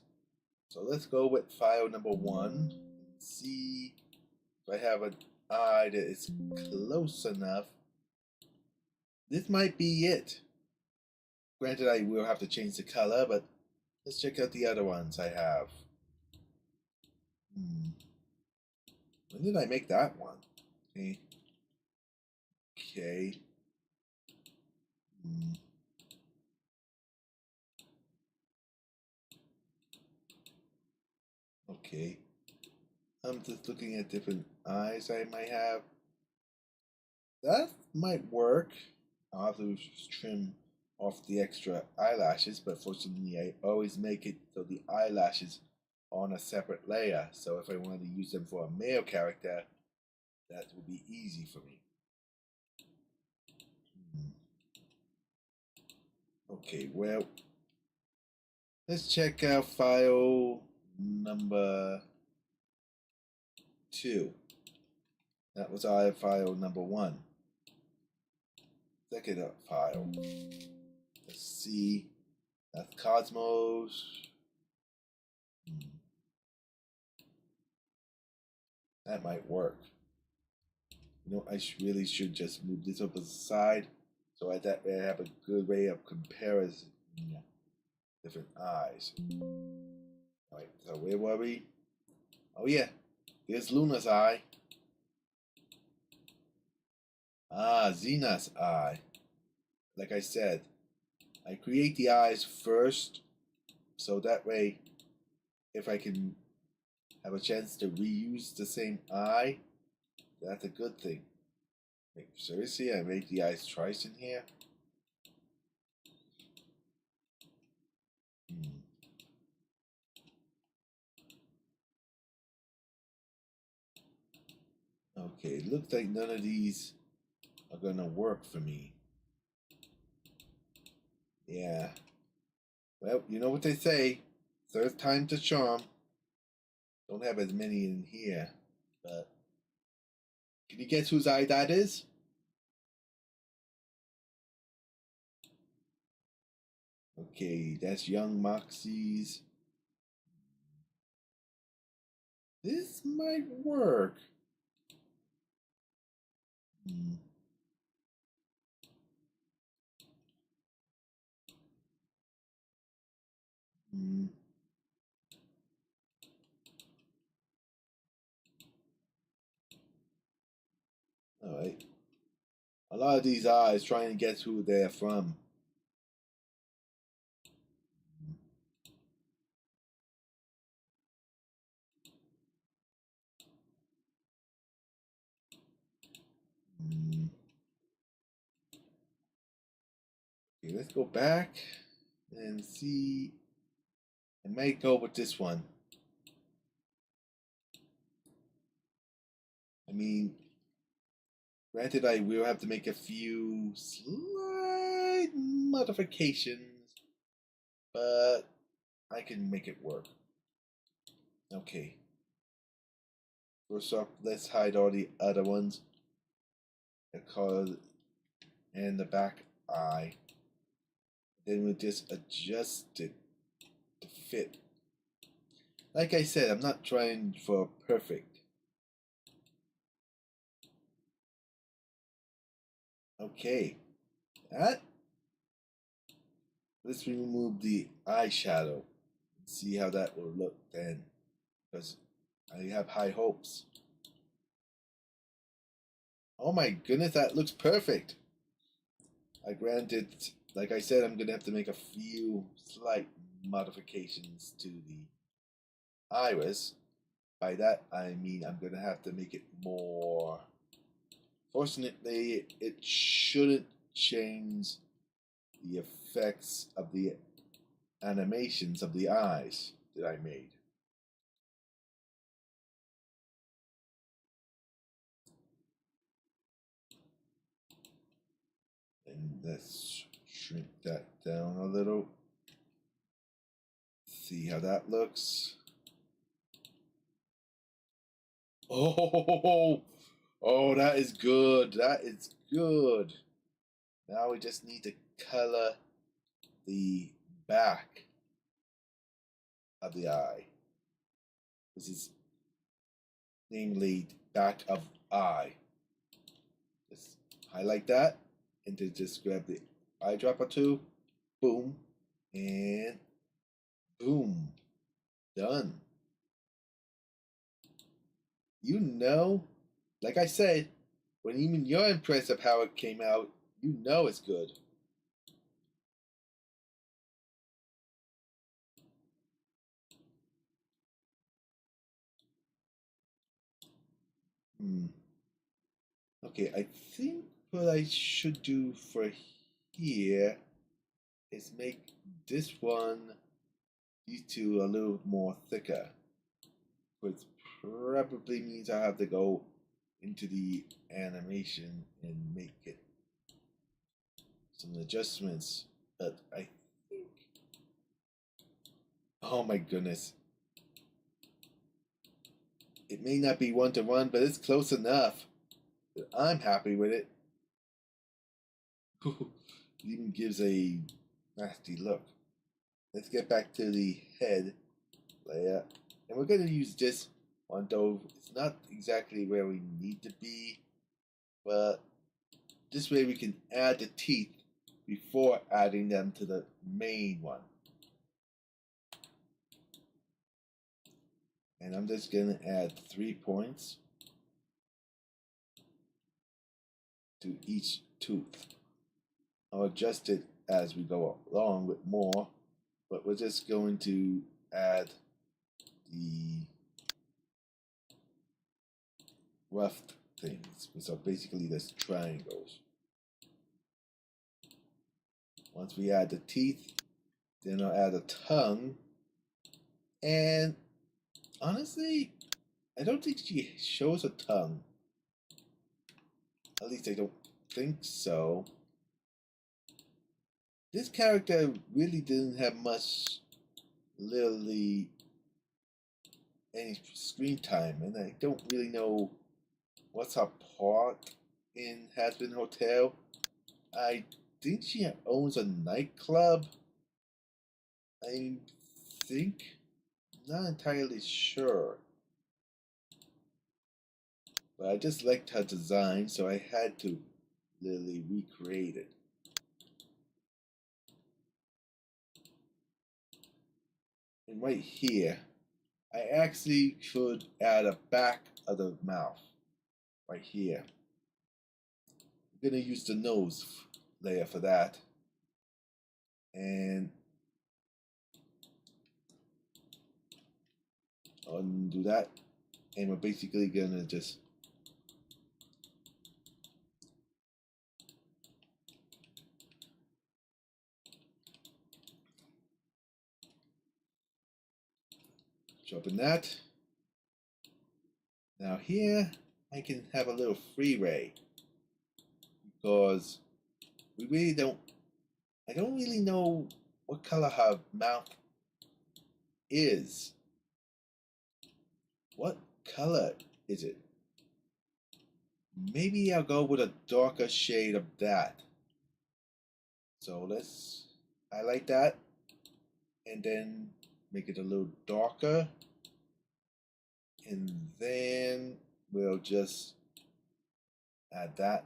S1: So let's go with file number 1 and see if I have an eye that is close enough. This might be it. Granted, I will have to change the color, but let's check out the other ones I have. When did I make that one? Okay. Okay. Okay. I'm just looking at different eyes I might have. That might work. I'll have to trim off the extra eyelashes, but fortunately I always make it so the eyelashes are on a separate layer. So if I wanted to use them for a male character, that would be easy for me. Okay, well, let's check out file number 2. That was our file number 1. Second file. Let's see. That's Cosmos. That might work. You know, I really should just move this up to the side so that way I have a good way of comparison different eyes. Alright, so where were we? Oh yeah, there's Luna's eye. Ah, Xena's eye. Like I said, I create the eyes first, so that way, if I can have a chance to reuse the same eye, that's a good thing. Wait, seriously, I made the eyes twice in here? Okay, it looks like none of these are gonna work for me. Yeah. Well, you know what they say. Third time's a charm. Don't have as many in here, but can you guess whose eye that is? Okay, that's young Moxie's. This might work. Hmm. Hmm. All right. A lot of these eyes trying to guess who they're from. Hmm. Okay, let's go back and see. I might go with this one. I mean, granted, I will have to make a few slight modifications, but I can make it work. Okay. First off, let's hide all the other ones. The color and the back eye. Then we'll just adjust it to fit. Like I said, I'm not trying for perfect. Okay. That. Let's remove the eyeshadow and see how that will look then. Because I have high hopes. Oh my goodness, that looks perfect. I granted, like I said, I'm going to have to make a few slight modifications to the iris. By that, I mean I'm going to have to make it more. Fortunately, it shouldn't change the effects of the animations of the eyes that I made. And let's shrink that down a little. See how that looks. Oh, oh, that is good. That is good. Now we just need to color the back of the eye. This is namely back of eye. Just highlight that and then just grab the eyedropper tool, boom, and boom, done. You know, like I said, when even you're impressed of how it came out, you know it's good. Hmm. Okay, I think what I should do for here is make this one, these two a little more thicker. Which probably means I have to go into the animation and make it some adjustments. But I think, oh my goodness, it may not be one to one, but it's close enough that I'm happy with it. It even gives a nasty look. Let's get back to the head layer, and we're going to use this one, though it's not exactly where we need to be, but this way we can add the teeth before adding them to the main one. And I'm just going to add 3 points to each tooth. I'll adjust it as we go along with more, but we're just going to add the rough things, which are basically the triangles. Once we add the teeth, then I'll add a tongue. And honestly, I don't think she shows a tongue. At least I don't think so. This character really didn't have much, literally, any screen time, and I don't really know what's her part in Hazbin Hotel. I think she owns a nightclub. I think, not entirely sure. But I just liked her design, so I had to literally recreate it. And right here, I actually could add a back of the mouth. Right here. I'm going to use the nose layer for that. And undo that. And we're basically going to just sharpen that. Now here, I can have a little freeway. Because we really don't, I don't really know what color her mouth is. What color is it? Maybe I'll go with a darker shade of that. So let's highlight that and then make it a little darker. And then we'll just add that.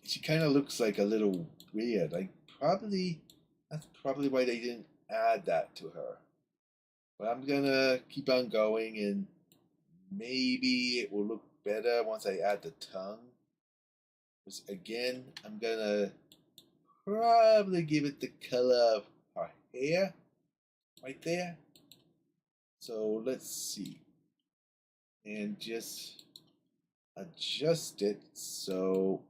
S1: She kind of looks like a little weird. That's probably why they didn't add that to her. But I'm gonna keep on going, and maybe it will look better once I add the tongue. Because again, I'm gonna probably give it the color of her hair right there. So let's see. And just adjust it so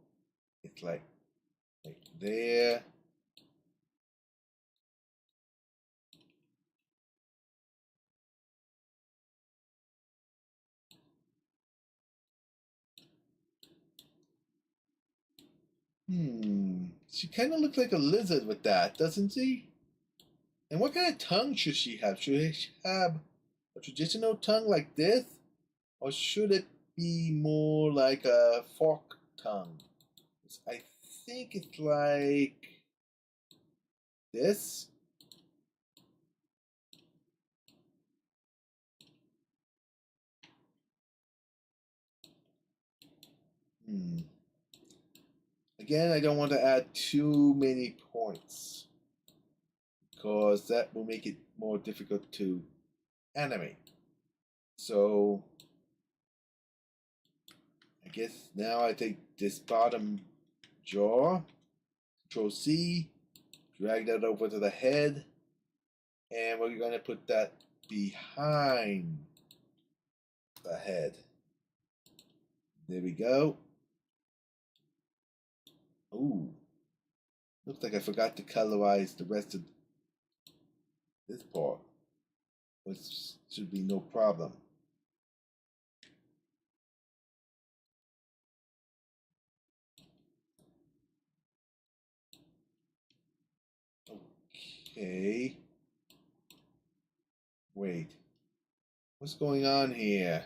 S1: it's like there. She kind of looks like a lizard with that, doesn't she? And what kind of tongue should she have? Should she have a traditional tongue like this? Or should it be more like a fork tongue. I think it's like this. Hmm. Again, I don't want to add too many points because that will make it more difficult to animate. So I guess now I take this bottom jaw, Control C, drag that over to the head, and we're going to put that behind the head. There we go. Ooh, looks like I forgot to colorize the rest of this part, which should be no problem. Okay. Wait. What's going on here?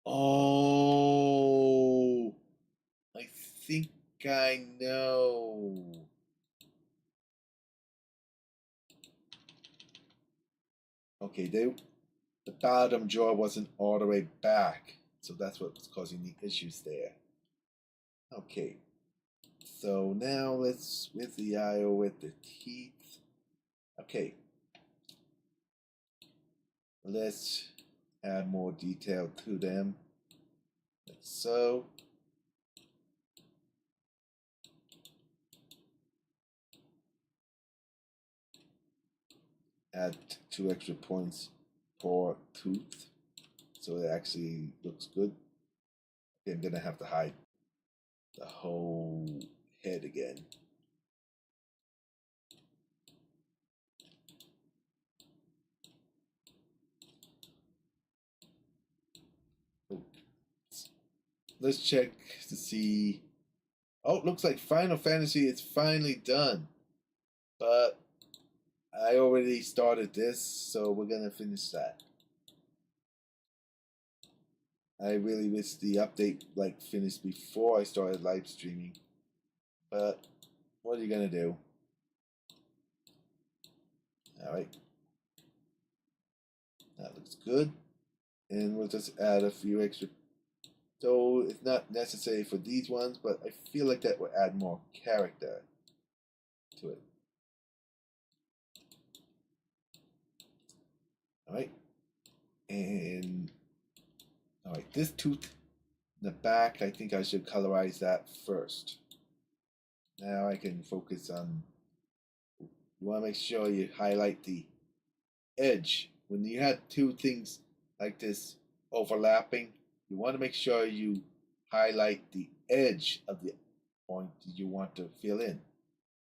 S1: Oh, I think I know. Okay, the bottom jaw wasn't all the way back, so that's what was causing the issues there. Okay, so now let's with the eye or with the teeth. Okay, let's add more detail to them. Like so. Add 2 extra points for tooth, so it actually looks good. Okay, I'm gonna have to hide the whole head again. Let's check to see. Oh, it looks like Final Fantasy is finally done. But I already started this, so we're gonna finish that. I really wish the update like finished before I started live streaming. But what are you gonna do? Alright. That looks good. And we'll just add a few extra. So it's not necessary for these ones, but I feel like that will add more character to it. Alright. And alright, this tooth in the back, I think I should colorize that first. Now I can focus on, you want to make sure you highlight the edge. When you have two things like this overlapping, you want to make sure you highlight the edge of the point you want to fill in.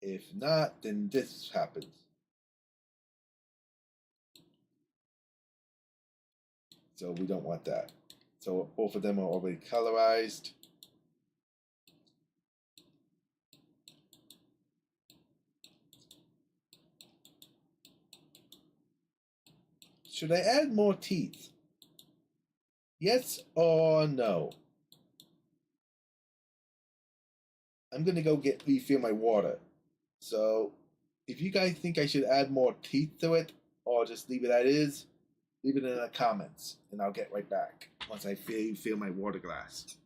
S1: If not, then this happens. So we don't want that. So both of them are already colorized. Should I add more teeth? Yes or no? I'm gonna go refill my water. So if you guys think I should add more teeth to it or just leave it as is, leave it in the comments and I'll get right back once I fill my water glass.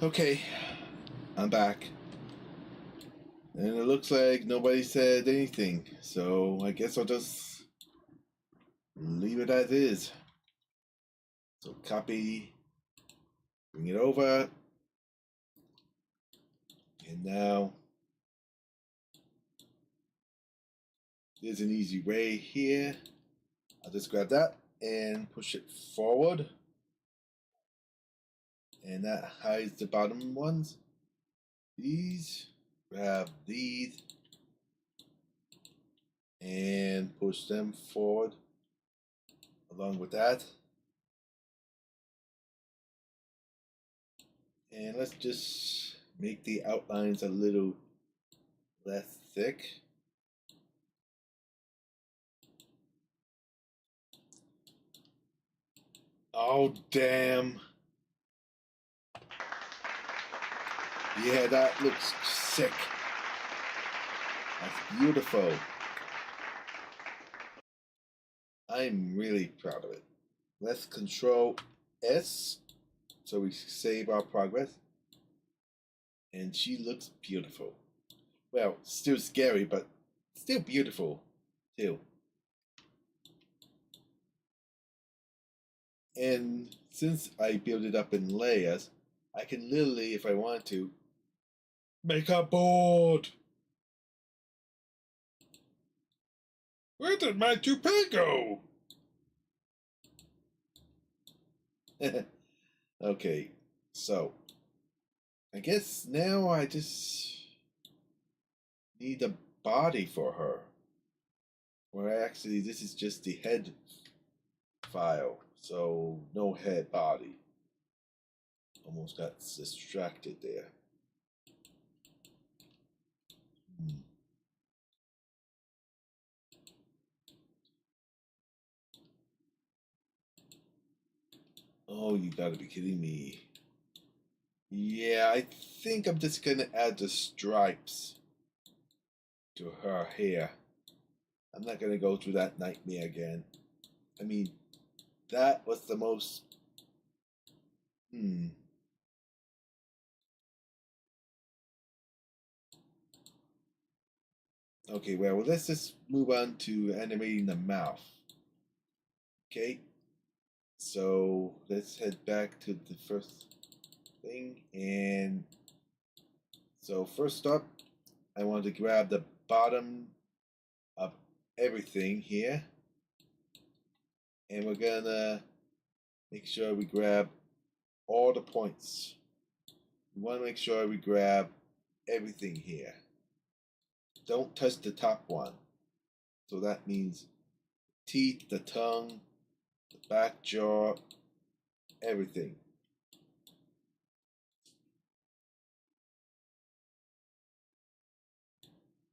S1: Okay, I'm back. And it looks like nobody said anything, so I guess I'll just leave it as is. So copy, bring it over, and now there's an easy way here. I'll just grab that and push it forward. And that hides the bottom ones. These, grab these, and push them forward along with that. And let's just make the outlines a little less thick. Oh, damn. Yeah, that looks sick. That's beautiful. I'm really proud of it. Let's Control S so we save our progress. And she looks beautiful. Well, still scary, but still beautiful, too. And since I build it up in layers, I can literally, if I want to, make a board. Where did my toupee go? Okay, so I guess now I just need a body for her. Or actually, this is just the head file, so no head body. Almost got distracted there. Oh, you gotta be kidding me. Yeah, I think I'm just gonna add the stripes to her hair. I'm not gonna go through that nightmare again. I mean, that was the most. Hmm. Okay, well, let's just move on to animating the mouth. Okay, so let's head back to the first thing. And so, first up, I want to grab the bottom of everything here. And we're gonna make sure we grab all the points. We want to make sure we grab everything here. Don't touch the top one. So that means teeth, the tongue, the back jaw, everything.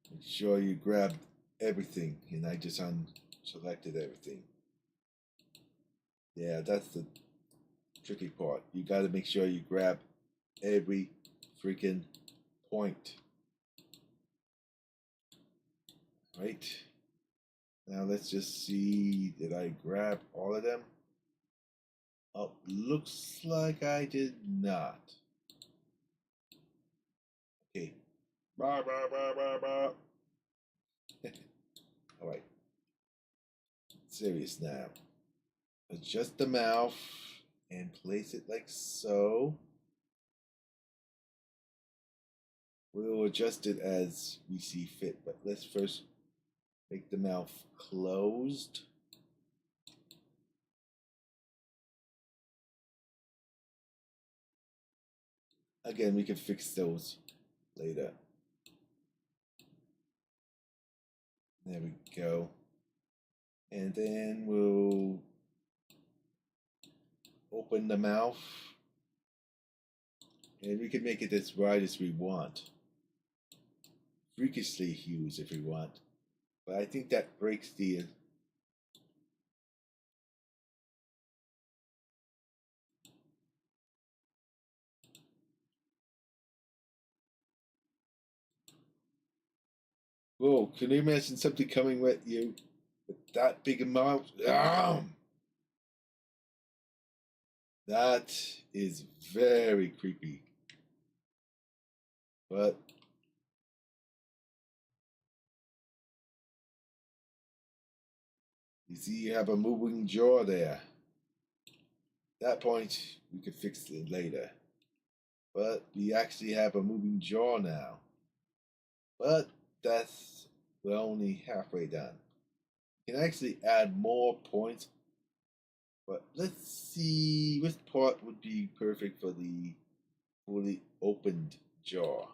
S1: Make sure you grab everything, and I just unselected everything. Yeah, that's the tricky part. You got to make sure you grab every freaking point. Right? Now let's just see, did I grab all of them? Oh, looks like I did not. Okay. Bah, bah, bah, bah, bah. All right. Serious now. Adjust the mouth and place it like so. We'll adjust it as we see fit, but let's first make the mouth closed. Again, we can fix those later. There we go. And then we'll open the mouth. And we can make it as wide as we want. Freakishly huge if we want. But I think that breaks the. Whoa, can you imagine something coming at you with that big a mouth? That is very creepy. But you see, you have a moving jaw there. At that point, we could fix it later. But we actually have a moving jaw now. But we're only halfway done. You can actually add more points. But let's see which part would be perfect for the fully opened jaw.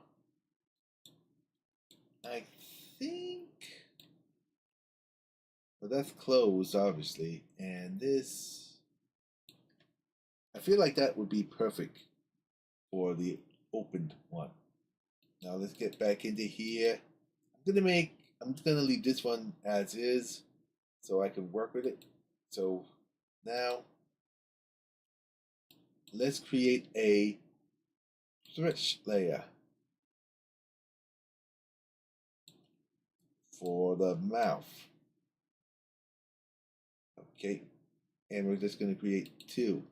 S1: I think, well, that's closed, obviously, and this, I feel like that would be perfect for the opened one. Now let's get back into here. I'm gonna leave this one as is so I can work with it. So now let's create a stretch layer for the mouth. Okay, and we're just going to create two.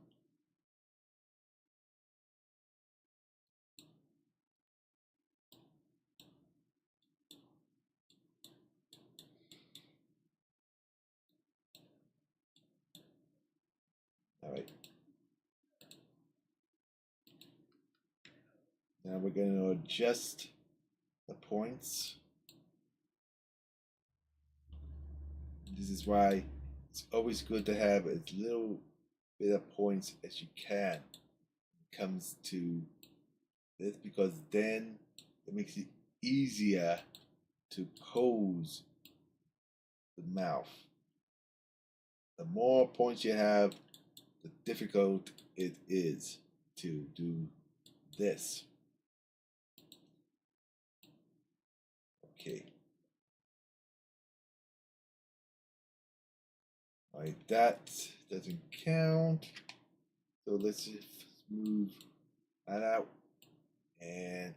S1: All right. Now we're going to adjust the points. This is why it's always good to have as little bit of points as you can when it comes to this, because then it makes it easier to pose the mouth. The more points you have, the difficult it is to do this. Okay. Alright, that doesn't count. So let's just move that out. And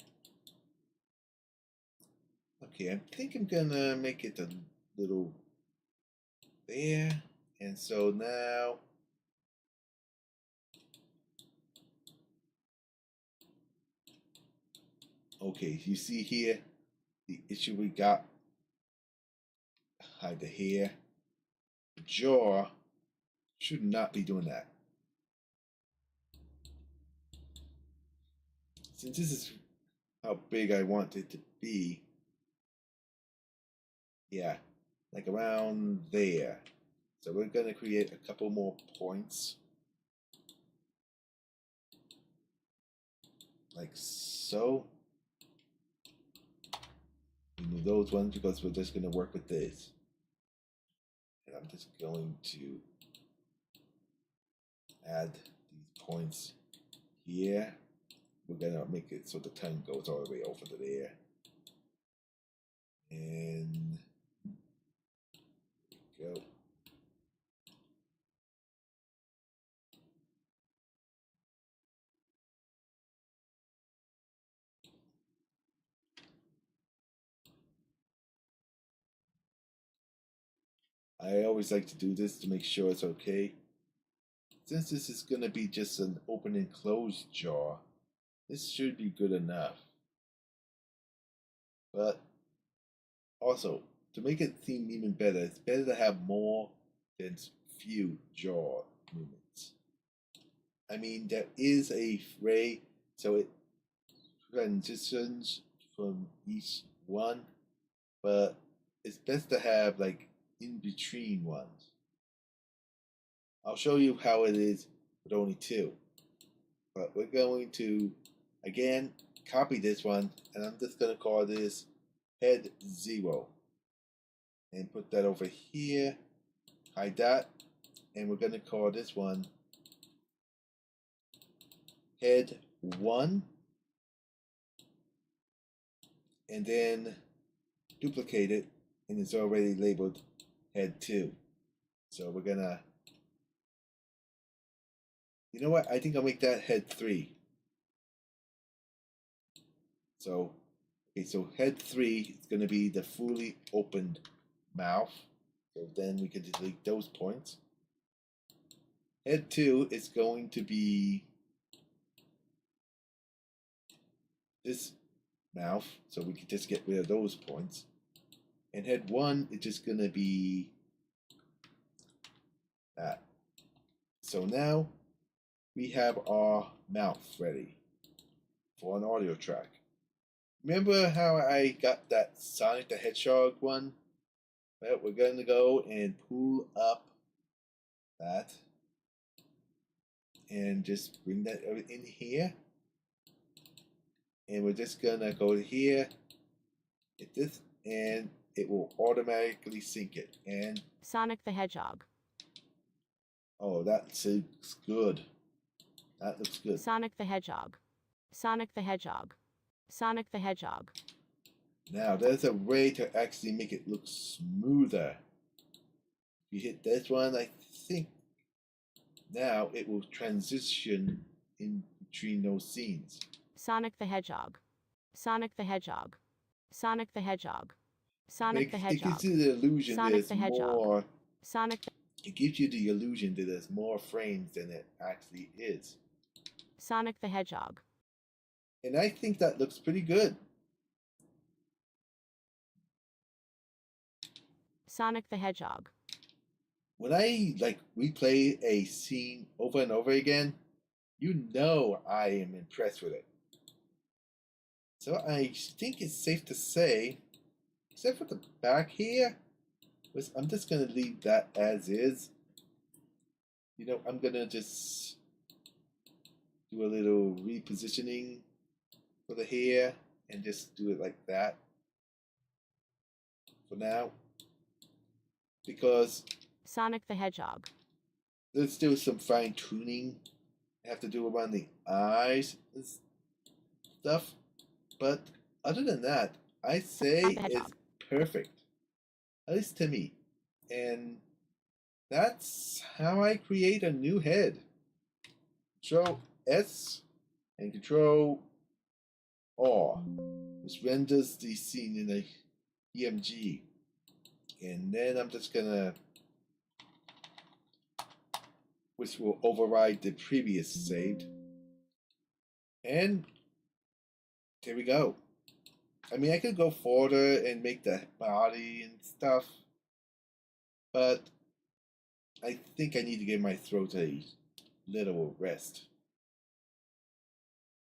S1: okay, I think I'm gonna make it a little there. And so now okay, you see here the issue we got. Hide the hair. The jaw should not be doing that. Since this is how big I want it to be, yeah, like around there. So we're gonna create a couple more points. Like so. Remove those ones because we're just gonna work with this. And I'm just going to add these points here. We're gonna make it so the tongue goes all the way over to there. And there we go. I always like to do this to make sure it's okay. Since this is gonna be just an open and closed jaw, this should be good enough. But also, to make it seem even better, it's better to have more than few jaw movements. I mean, there is a fray, so it transitions from each one, but it's best to have like in between ones. I'll show you how it is with only two. But we're going to, again, copy this one, and I'm just going to call this head 0. And put that over here, hide that, and we're going to call this one head 1. And then duplicate it, and it's already labeled head 2. So we're going to, you know what, I think I'll make that head 3. So, okay, so head 3 is going to be the fully opened mouth. So then we can delete those points. Head 2 is going to be this mouth, so we can just get rid of those points. And head 1 is just gonna be that. So now we have our mouth ready for an audio track. Remember how I got that Sonic the Hedgehog one? Well, we're gonna go and pull up that and just bring that in here. And we're just gonna go to here, hit this, and it will automatically sync it. And
S2: Sonic the Hedgehog.
S1: oh, that looks good. That looks good.
S2: Sonic the Hedgehog. Sonic the Hedgehog. Sonic the Hedgehog.
S1: Now, there's a way to actually make it look smoother. You hit this one, I think now it will transition in between those scenes.
S2: Sonic the Hedgehog. Sonic the Hedgehog. Sonic the Hedgehog. Sonic the
S1: It
S2: Hedgehog.
S1: gives you the illusion
S2: Sonic
S1: there's
S2: the Hedgehog.
S1: more.
S2: Sonic the
S1: It gives you the illusion that there's more frames than it actually is.
S2: Sonic the Hedgehog.
S1: And I think that looks pretty good.
S2: Sonic the Hedgehog.
S1: When I replay a scene over and over again, you know I am impressed with it. So I think it's safe to say, except for the back here, I'm just gonna leave that as is. You know, I'm gonna just do a little repositioning for the hair and just do it like that for now, because
S2: Sonic the Hedgehog.
S1: there's still some fine tuning I have to do around the eyes and stuff, but other than that, I say it's perfect, at least to me. And that's how I create a new head. Control S and Control R, which renders the scene in a EMG. And then I'm just gonna, which will override the previous saved. And there we go. I mean, I could go further and make the body and stuff, but I think I need to give my throat a little rest.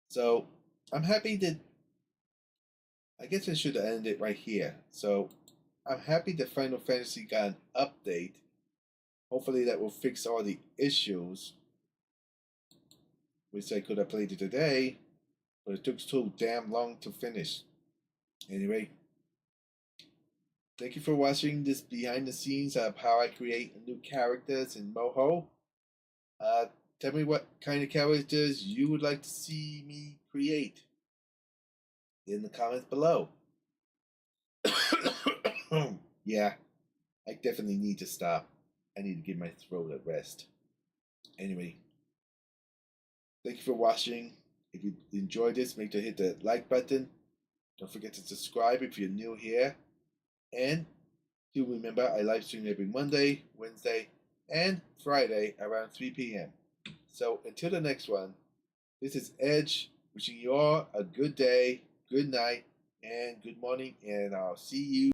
S1: So I'm happy that, I guess I should end it right here. So I'm happy that Final Fantasy got an update. Hopefully that will fix all the issues, which I could have played it today, but it took so damn long to finish. Anyway, thank you for watching this behind the scenes of how I create new characters in Moho. Tell me what kind of characters you would like to see me create in the comments below. Yeah, I definitely need to stop. I need to give my throat a rest. Anyway, thank you for watching. If you enjoyed this, make sure to hit the like button. Don't forget to subscribe if you're new here. And do remember, I live stream every Monday, Wednesday, and Friday around 3 p.m. So until the next one, this is Edge wishing you all a good day, good night, and good morning, and I'll see you